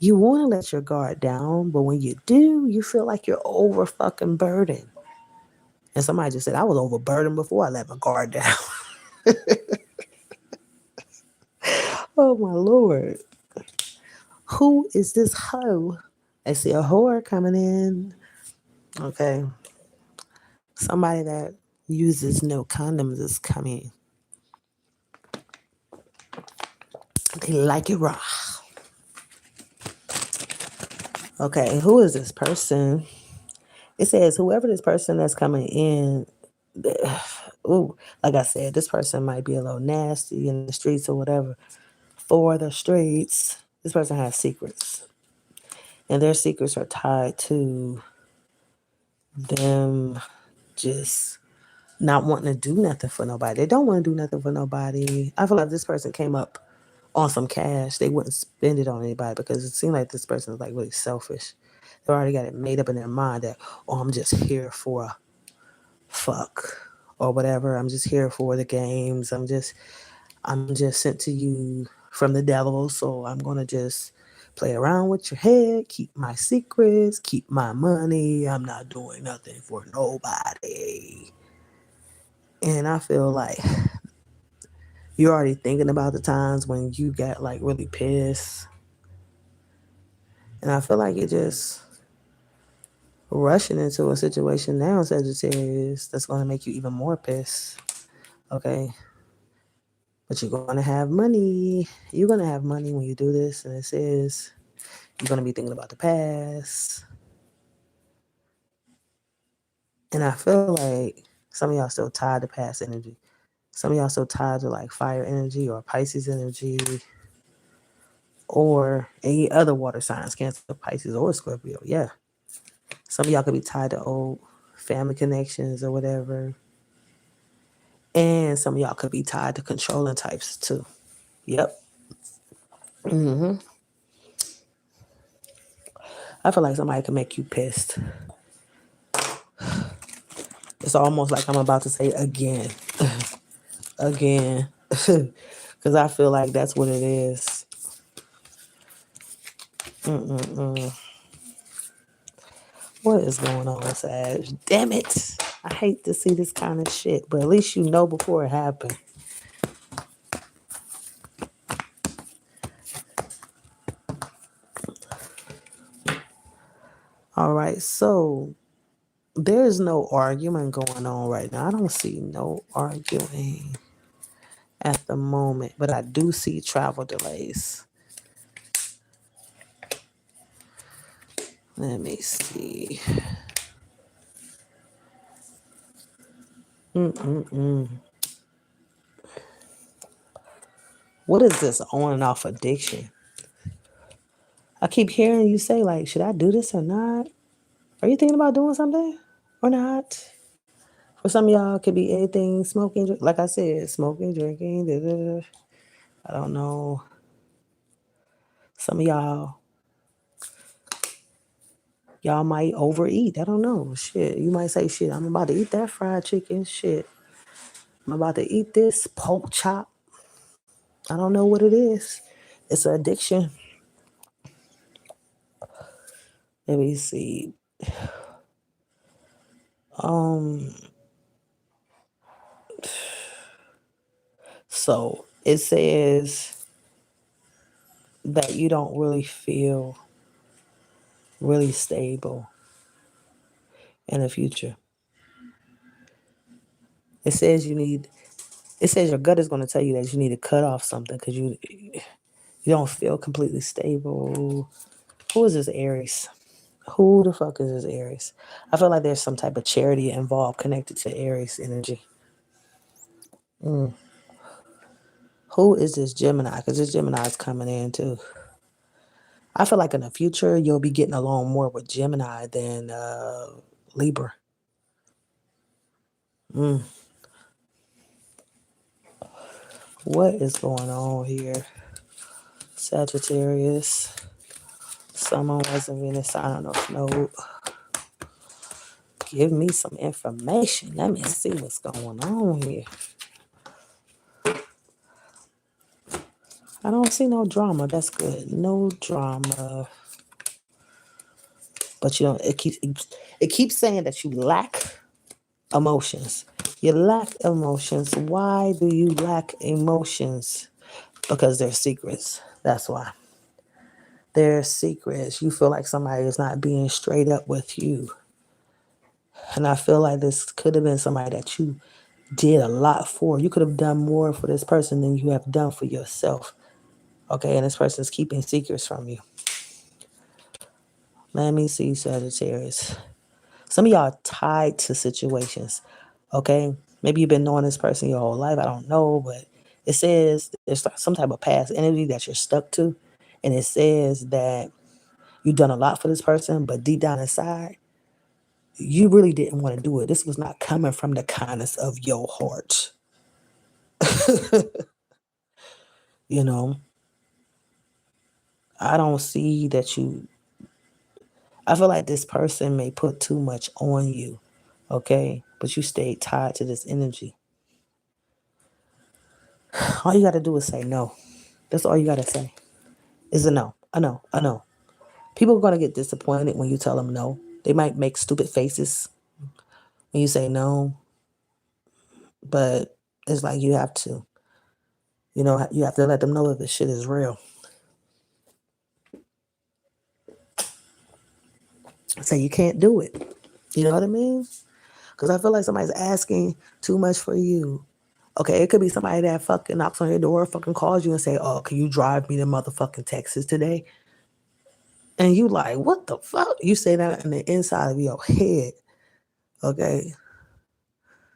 you want to let your guard down, but when you do, you feel like you're over fucking burdened. And somebody just said, I was overburdened before I let my guard down. Oh my Lord. Who is this hoe? I see a whore coming in. Okay. Somebody that uses no condoms is coming. They like it raw. Okay, who is this person? It says whoever this person that's coming in, ooh, like I said, this person might be a little nasty in the streets or whatever. For the streets, This person has secrets, and their secrets are tied to them just not wanting to do nothing for nobody. They don't want to do nothing for nobody. I feel like this person came up on some cash. They wouldn't spend it on anybody because it seemed like this person is like really selfish. They already got it made up in their mind that, oh, I'm just here for a fuck or whatever. I'm just here for the games. I'm just sent to you from the devil, so I'm gonna just play around with your head, keep my secrets, keep my money. I'm not doing nothing for nobody. And I feel like you're already thinking about the times when you got like really pissed. And I feel like you're just rushing into a situation now, Sagittarius, that's gonna make you even more pissed. Okay. But you're gonna have money. You're gonna have money when you do this, and it says you're gonna be thinking about the past. And I feel like some of y'all still tied to past energy. Some of y'all still tied to like fire energy or Pisces energy or any other water signs, Cancer, Pisces, or Scorpio. Yeah. Some of y'all could be tied to old family connections or whatever. And some of y'all could be tied to controlling types too. Yep. I feel like somebody can make you pissed. It's almost like I'm about to say again. Again. Because I feel like that's what it is. What is going on, Sag? Damn it. I hate to see this kind of shit, but at least you know before it happened. All right, so there's no argument going on right now. I don't see no arguing at the moment, but I do see travel delays. Let me see. What is this on and off addiction? I keep hearing you say, like, should I do this or not? Are you thinking about doing something or not? For some of y'all, it could be anything, smoking, like I said, smoking, drinking, da, da, da. I don't know. Some of y'all might overeat. I don't know. Shit. You might say, shit, I'm about to eat that fried chicken. Shit. I'm about to eat this pork chop. I don't know what it is. It's an addiction. Let me see. So it says that you don't really feel really stable in the future. It says your gut is going to tell you that you need to cut off something because you don't feel completely stable. Who is this Aries? Who the fuck is this Aries? I feel like there's some type of charity involved connected to Aries energy. Who is this Gemini? Because this Gemini is coming in too. I feel like in the future you'll be getting along more with Gemini than Libra. What is going on here? Sagittarius. Someone wasn't Venus sign off node. Give me some information. Let me see what's going on here. I don't see no drama. That's good. No drama. But you know, it keeps saying that you lack emotions. You lack emotions. Why do you lack emotions? Because they're secrets. That's why. They're secrets. You feel like somebody is not being straight up with you. And I feel like this could have been somebody that you did a lot for. You could have done more for this person than you have done for yourself. Okay, and this person is keeping secrets from you. Let me see, Sagittarius. Some of y'all are tied to situations. Okay, maybe you've been knowing this person your whole life. I don't know, but it says there's some type of past energy that you're stuck to, and it says that you've done a lot for this person, but deep down inside, you really didn't want to do it. This was not coming from the kindness of your heart. You know, I don't see that you, I feel like this person may put too much on you, okay? But you stayed tied to this energy. All you got to do is say no. That's all you got to say is a no, a no, a no. People are going to get disappointed when you tell them no. They might make stupid faces when you say no, but it's like you have to, you have to let them know that this shit is real. Say you can't do it. You know what I mean? Because I feel like somebody's asking too much for you. Okay, it could be somebody that fucking knocks on your door, fucking calls you and say, "Oh, can you drive me to motherfucking Texas today?" And you like, what the fuck? You say that in the inside of your head. Okay.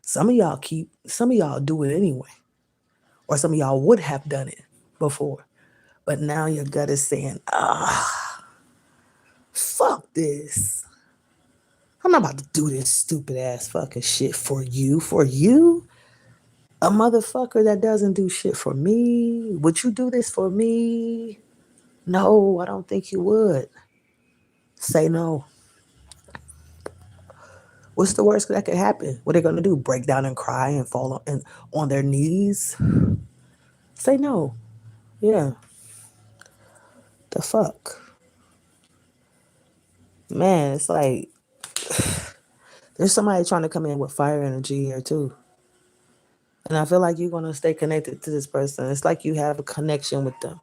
Some of y'all do it anyway. Or some of y'all would have done it before. But now your gut is saying, fuck this. I'm not about to do this stupid ass fucking shit for you. For you? A motherfucker that doesn't do shit for me? Would you do this for me? No, I don't think you would. Say no. What's the worst that could happen? What are they gonna do? Break down and cry and fall on their knees? Say no. Yeah. The fuck? Man, it's like there's somebody trying to come in with fire energy here too. And I feel like you're gonna stay connected to this person. It's like you have a connection with them.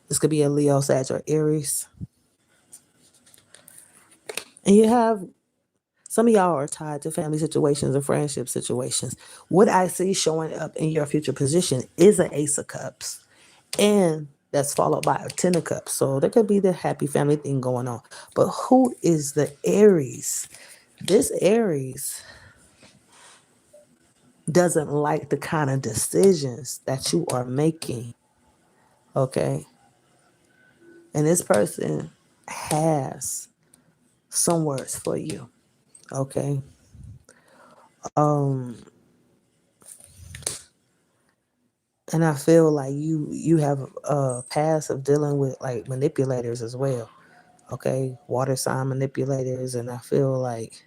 This could be a Leo, Sag, or Aries. And you have some of y'all are tied to family situations and friendship situations. What I see showing up in your future position is an Ace of Cups. And that's followed by a Ten of Cups. So there could be the happy family thing going on. But who is the Aries? This Aries doesn't like the kind of decisions that you are making. Okay. And this person has some words for you. Okay. Um, and I feel like you have a past of dealing with like manipulators as well. Okay. Water sign manipulators. And I feel like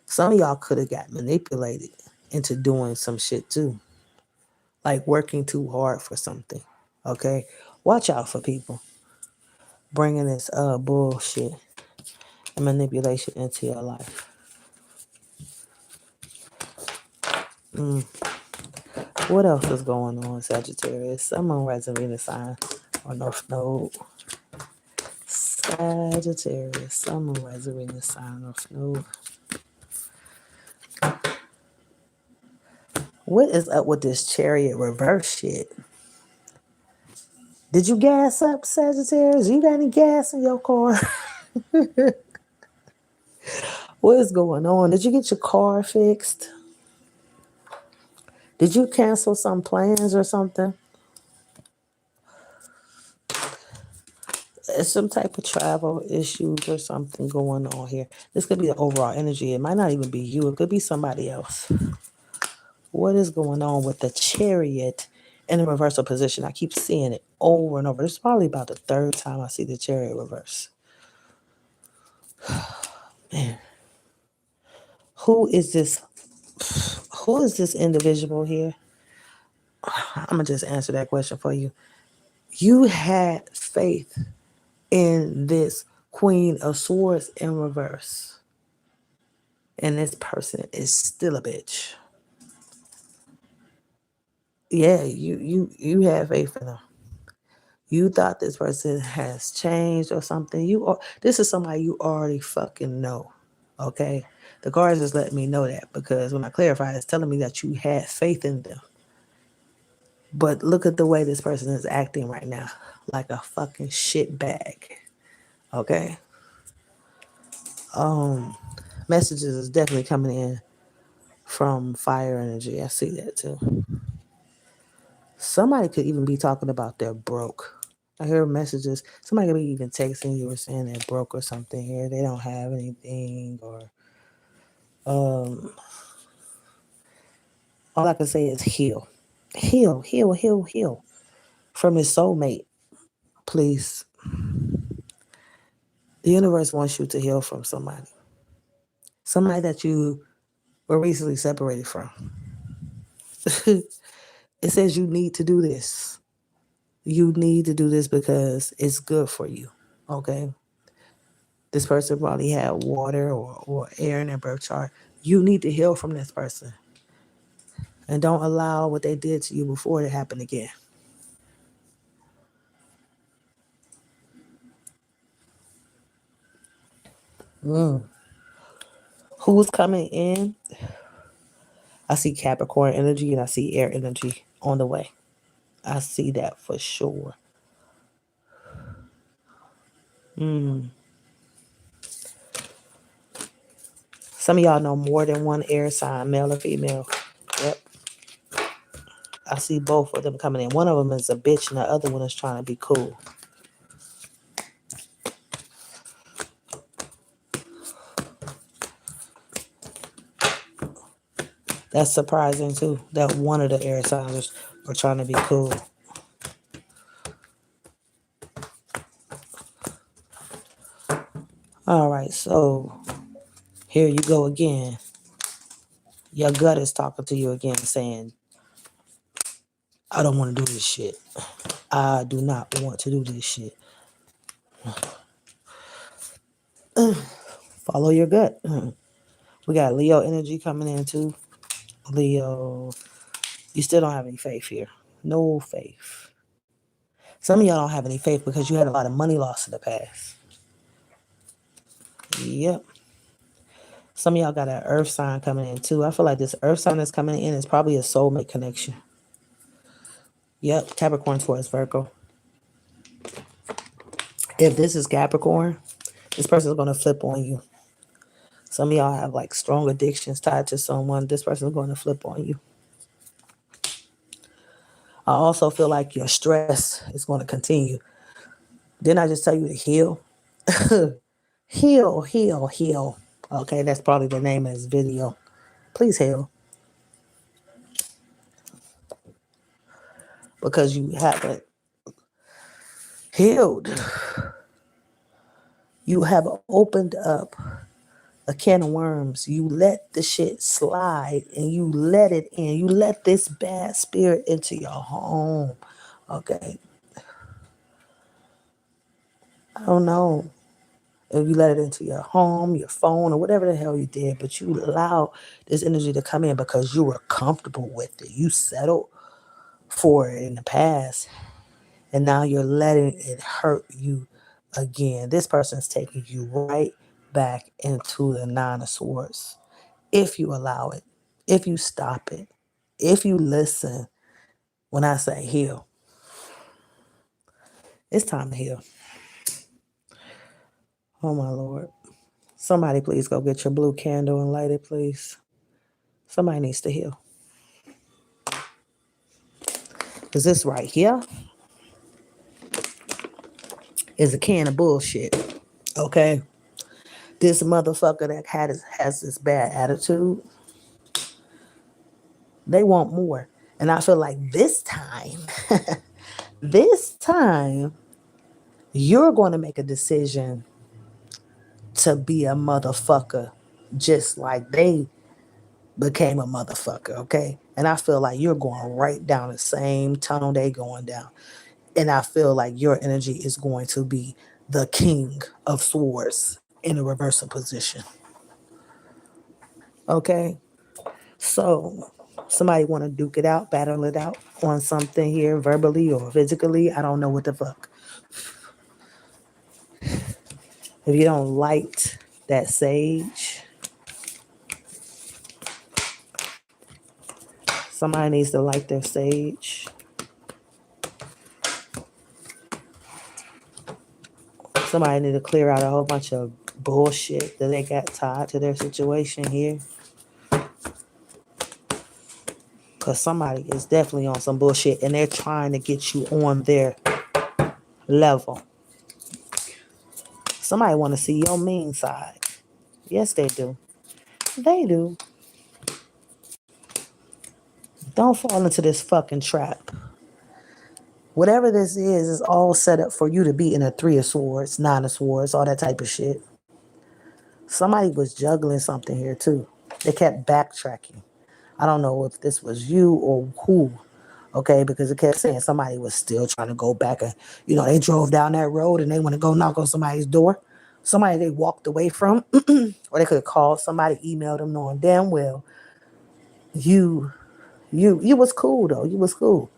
some of y'all could have got manipulated into doing some shit too, like working too hard for something. Okay, watch out for people bringing this bullshit and manipulation into your life. What else is going on, Sagittarius? Someone rising Venus sign or North Node. Sagittarius, someone rising Venus sign North Node. What is up with this Chariot reverse shit? Did you gas up, Sagittarius? You got any gas in your car? What is going on? Did you get your car fixed? Did you cancel some plans or something? There's some type of travel issues or something going on here. This could be the overall energy. It might not even be you. It could be somebody else. What is going on with the Chariot in the reversal position? I keep seeing it over and over. It's probably about the third time I see the Chariot reverse. Man. Who is this? Who is this individual here? I'm going to just answer that question for you. You had faith in this Queen of Swords in reverse. And this person is still a bitch. Yeah, you have faith in them. You thought this person has changed or something. This is somebody you already fucking know. Okay? The cards just let me know that because when I clarify, it's telling me that you had faith in them. But look at the way this person is acting right now. Like a fucking shit bag. Okay? Messages is definitely coming in from fire energy. I see that too. Somebody could even be talking about they're broke. I hear messages. Somebody could be even texting you or saying they're broke or something here. They don't have anything, or all I can say is heal. Heal, heal, heal, heal. From his soulmate, please. The universe wants you to heal from somebody. Somebody that you were recently separated from. It says you need to do this. You need to do this because it's good for you. Okay? This person probably had water or air in their birth chart. You need to heal from this person. And don't allow what they did to you before to happen again. Who's coming in? I see Capricorn energy and I see air energy on the way. I see that for sure. Some of y'all know more than one air sign, male or female. Yep. I see both of them coming in. One of them is a bitch and the other one is trying to be cool. That's surprising too. That one of the air signs are trying to be cool. All right, so here you go again. Your gut is talking to you again, saying, I don't want to do this shit. I do not want to do this shit. Follow your gut. We got Leo energy coming in too. Leo, you still don't have any faith here. No faith. Some of y'all don't have any faith because you had a lot of money lost in the past. Yep. Some of y'all got an earth sign coming in too. I feel like this earth sign that's coming in is probably a soulmate connection. Yep. Capricorn towards Virgo. If this is Capricorn, this person is going to flip on you. Some of y'all have like strong addictions tied to someone. This person is going to flip on you. I also feel like your stress is going to continue. Didn't I just tell you to heal? Heal, heal, heal. Okay, that's probably the name of this video. Please heal. Because you haven't healed. You have opened up a can of worms. You let the shit slide and you let it in. You let this bad spirit into your home. Okay. I don't know if you let it into your home, your phone, or whatever the hell you did, but you allowed this energy to come in because you were comfortable with it. You settled for it in the past, and now you're letting it hurt you again. This person's taking you right back into the Nine of Swords. If you allow it, if you stop it, if you listen when I say heal, it's time to heal. Oh my Lord. Somebody please go get your blue candle and light it, please. Somebody needs to heal. Because this right here is a can of bullshit. Okay? This motherfucker that has this bad attitude, they want more. And I feel like this time, you're going to make a decision to be a motherfucker just like they became a motherfucker, okay? And I feel like you're going right down the same tunnel they going down. And I feel like your energy is going to be the king of swords in a reversal position. Okay? So somebody want to duke it out, battle it out on something here, verbally or physically. I don't know what the fuck. If you don't light that sage, somebody needs to light their sage. Somebody need to clear out a whole bunch of bullshit that they got tied to their situation here. Because somebody is definitely on some bullshit and they're trying to get you on their level. Somebody want to see your mean side. Yes, they do. They do. Don't fall into this fucking trap. Whatever this is all set up for you to be in a 3 of Swords, 9 of Swords, all that type of shit. Somebody was juggling something here too. They kept backtracking. I don't know if this was you or who, okay, because it kept saying somebody was still trying to go back. And, they drove down that road and they want to go knock on somebody's door. Somebody they walked away from, or they could have called somebody, emailed them, knowing damn well you, you was cool though. You was cool,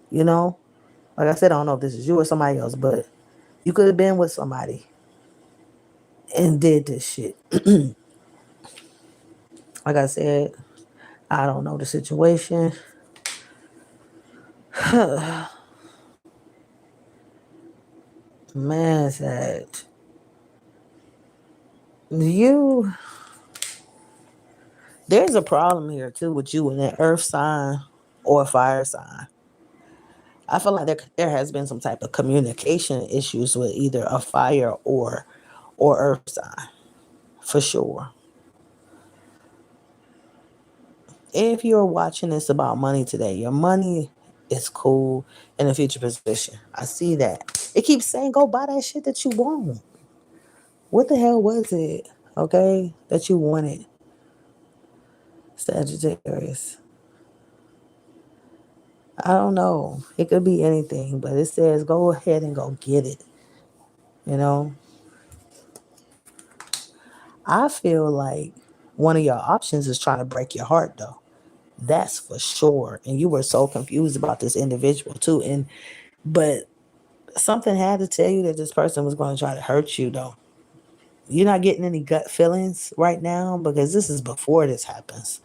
you know. Like I said, I don't know if this is you or somebody else, but you could have been with somebody and did this shit. Like I said, I don't know the situation. Man, that you, there's a problem here too with you in an earth sign or a fire sign. I feel like there has been some type of communication issues with either a fire or earth sign for sure. If you're watching this about money today, your money is cool in a future position. I see that. It keeps saying go buy that shit that you want. What the hell was it? Okay, that you wanted, Sagittarius. I don't know. It could be anything, but it says go ahead and go get it. You know, I feel like one of your options is trying to break your heart, though. That's for sure. And you were so confused about this individual too. But something had to tell you that this person was going to try to hurt you, though. You're not getting any gut feelings right now because this is before this happens.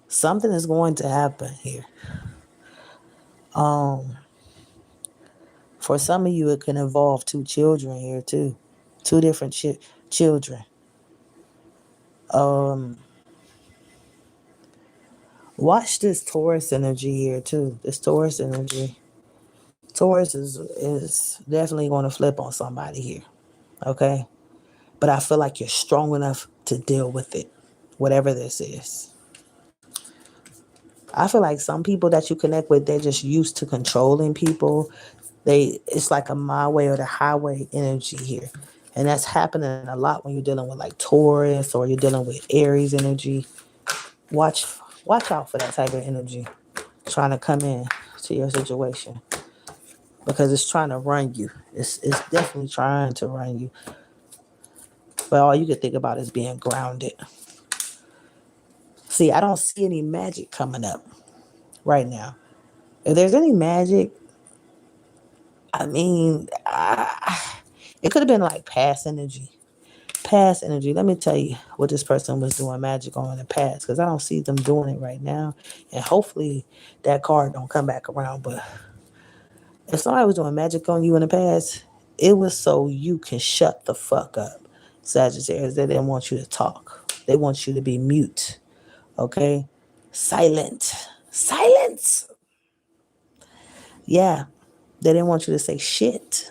Something is going to happen here. For some of you, it can involve 2 children here too, 2 different children. Watch this Taurus energy here too. This Taurus energy. Taurus is definitely going to flip on somebody here. Okay, but I feel like you're strong enough to deal with it, whatever this is. I feel like some people that you connect with, they're just used to controlling people. It's like a my way or the highway energy here. And that's happening a lot when you're dealing with like Taurus or you're dealing with Aries energy. Watch watch out for that type of energy trying to come in to your situation because it's trying to run you. It's definitely trying to run you. But all you can think about is being grounded. See, I don't see any magic coming up right now. If there's any magic, I mean, it could have been like past energy. Past energy. Let me tell you what this person was doing magic on in the past because I don't see them doing it right now. And hopefully that card don't come back around. But if somebody was doing magic on you in the past, it was so you can shut the fuck up. Sagittarius, they didn't want you to talk. They want you to be mute. Okay? Silent. Silence. Yeah. They didn't want you to say shit.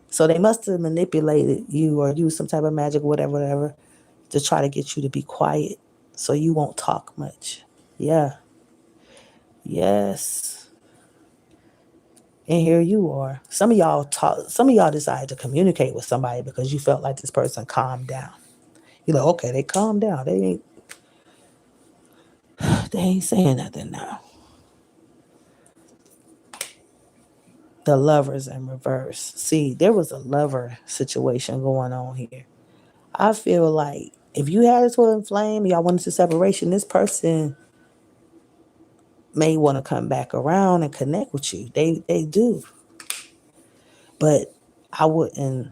So they must have manipulated you or used some type of magic, whatever, to try to get you to be quiet so you won't talk much. Yeah. Yes. And here you are. Some of y'all decided to communicate with somebody because you felt like this person calmed down. You're like, okay, they calmed down. They ain't saying nothing now. The lovers in reverse. See, there was a lover situation going on here. I feel like if you had a twin flame, y'all wanted to separation, this person may want to come back around and connect with you. They do. But I wouldn't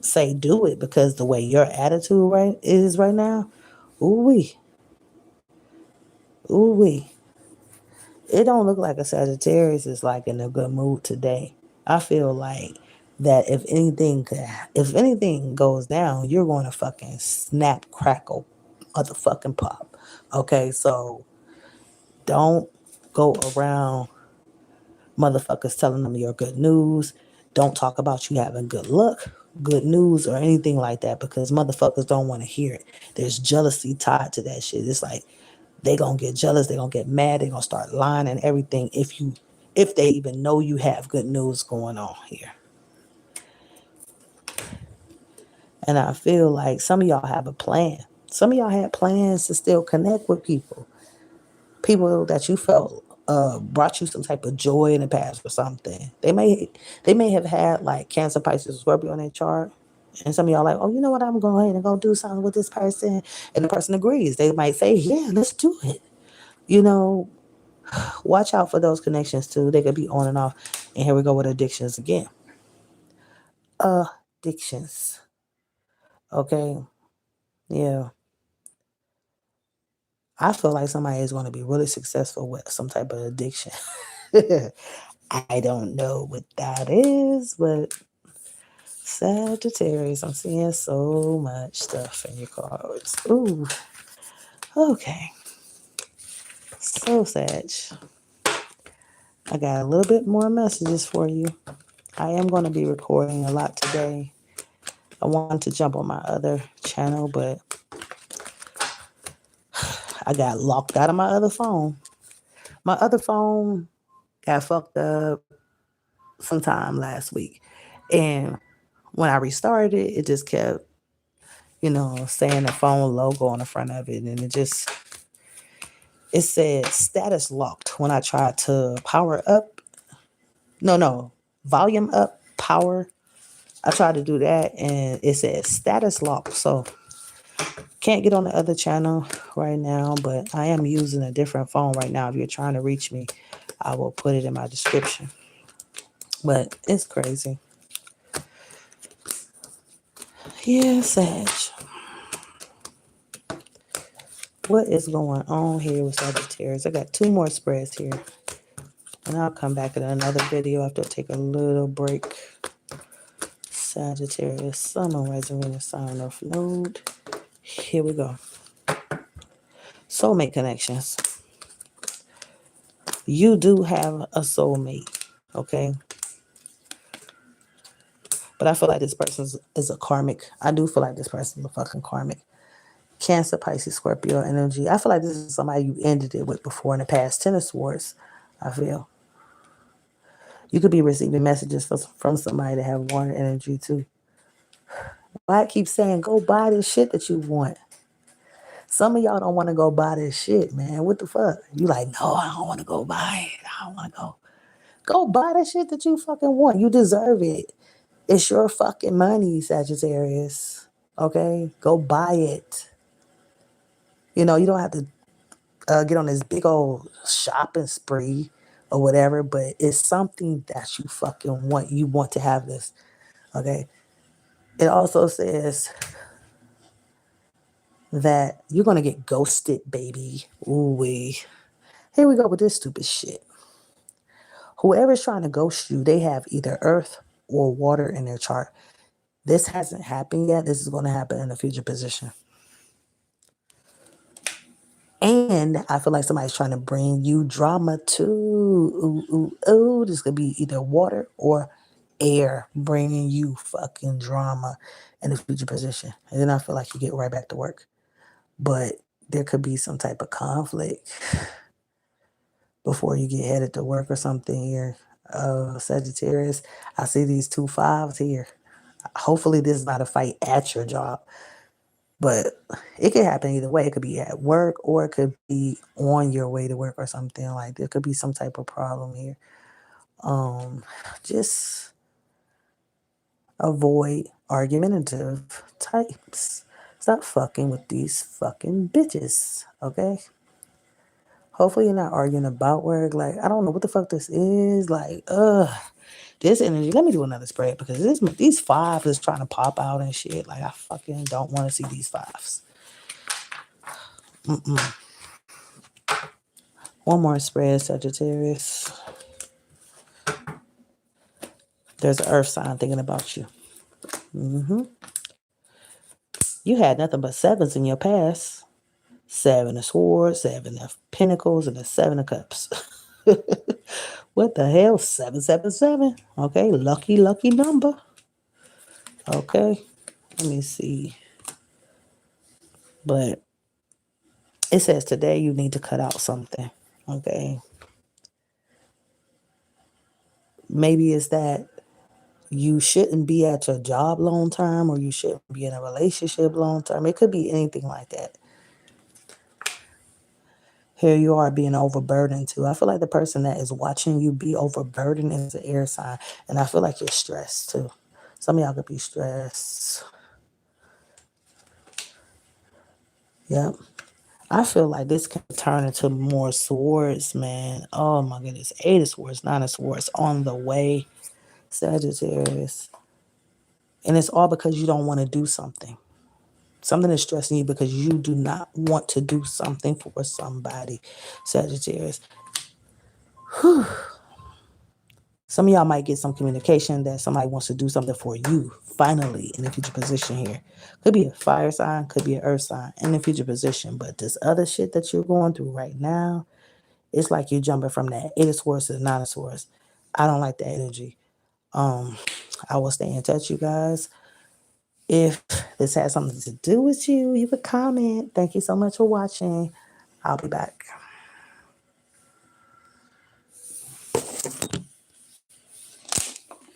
say do it because the way your attitude right now, ooh wee. Ooh wee. It don't look like a Sagittarius is like in a good mood today. I feel like that if anything goes down, you're going to fucking snap, crackle, motherfucking pop. Okay, so don't go around Motherfuckers telling them your good news. Don't talk about you having good luck, good news, or anything like that because motherfuckers don't want to hear it. There's jealousy tied to that shit. It's like they gonna get jealous, they gonna get mad, they gonna start lying and everything if they even know you have good news going on here. And I feel like some of y'all have a plan. Some of y'all had plans to still connect with people. People that you felt brought you some type of joy in the past or something. They may have had like Cancer, Pisces, Scorpio on their chart. And some of y'all like, oh, you know what? I'm going to go ahead and go do something with this person. And the person agrees. They might say, yeah, let's do it. You know, watch out for those connections too. They could be on and off. And here we go with addictions again. Addictions. Okay. Yeah. I feel like somebody is going to be really successful with some type of addiction. I don't know what that is, but Sagittarius, I'm seeing so much stuff in your cards. Ooh, okay. So, Sag, I got a little bit more messages for you. I am going to be recording a lot today. I wanted to jump on my other channel, but I got locked out of my other phone. My other phone got fucked up sometime last week. And when I restarted it, it just kept, saying the phone logo on the front of it. And it said status locked when I tried to power up. No, volume up, power. I tried to do that and it said status locked. So can't get on the other channel right now, but I am using a different phone right now. If you're trying to reach me, I will put it in my description. But it's crazy. Yeah, Sag. What is going on here with Sagittarius? I got 2 more spreads here. And I'll come back in another video after I take a little break. Sagittarius, Sun, Moon, Rising, Venus, Sign, North Node. Here we go. Soulmate connections. You do have a soulmate, okay? But I feel like this person is a karmic. I do feel like this person is a fucking karmic. Cancer, Pisces, Scorpio energy. I feel like this is somebody you ended it with before in the past. 10 of Swords, I feel. You could be receiving messages from somebody that have water energy too. Why I keep saying go buy this shit that you want. Some of y'all don't want to go buy this shit, man. What the fuck? You like, no, I don't want to go buy it. I don't want to go. Go buy the shit that you fucking want. You deserve it. It's your fucking money, Sagittarius. Okay? Go buy it. You don't have to get on this big old shopping spree or whatever, but it's something that you fucking want. You want to have this. Okay? It also says that you're going to get ghosted, baby. Ooh-wee. Here we go with this stupid shit. Whoever's trying to ghost you, they have either earth or water in their chart. This hasn't happened yet. This is going to happen in a future position. And I feel like somebody's trying to bring you drama too. Ooh. This could be either water or air bringing you fucking drama in a future position. And then I feel like you get right back to work. But there could be some type of conflict before you get headed to work or something here. Sagittarius, I see these 2 5s here. Hopefully this is not a fight at your job. But it could happen either way. It could be at work or it could be on your way to work or something. Like there could be some type of problem here. Just avoid argumentative types. Stop fucking with these fucking bitches, okay? Hopefully you're not arguing about work. Like, I don't know what the fuck this is. Like, this energy. Let me do another spread because these 5s is trying to pop out and shit. Like, I fucking don't want to see these 5s. One more spread, Sagittarius. There's an earth sign thinking about you. You had nothing but 7s in your past. 7 of Swords, 7 of Pentacles, and a 7 of Cups. What the hell? 777. Okay, lucky number. Okay, let me see. But it says today you need to cut out something. Okay, maybe it's that you shouldn't be at your job long term, or you shouldn't be in a relationship long term. It could be anything like that. Here you are being overburdened too. I feel like the person that is watching you be overburdened is an air sign. And I feel like you're stressed too. Some of y'all could be stressed. Yep. I feel like this can turn into more swords, man. Oh my goodness. 8 of swords, 9 of swords on the way, Sagittarius. And it's all because you don't want to do something. Something is stressing you because you do not want to do something for somebody, Sagittarius. Some of y'all might get some communication that somebody wants to do something for you, finally, in the future position here. Could be a fire sign, could be an earth sign in the future position. But this other shit that you're going through right now, it's like you're jumping from that 8 of swords to the 9 of swords. I don't like that energy. I will stay in touch, you guys. If this has something to do with you, you could comment. Thank you so much for watching. I'll be back.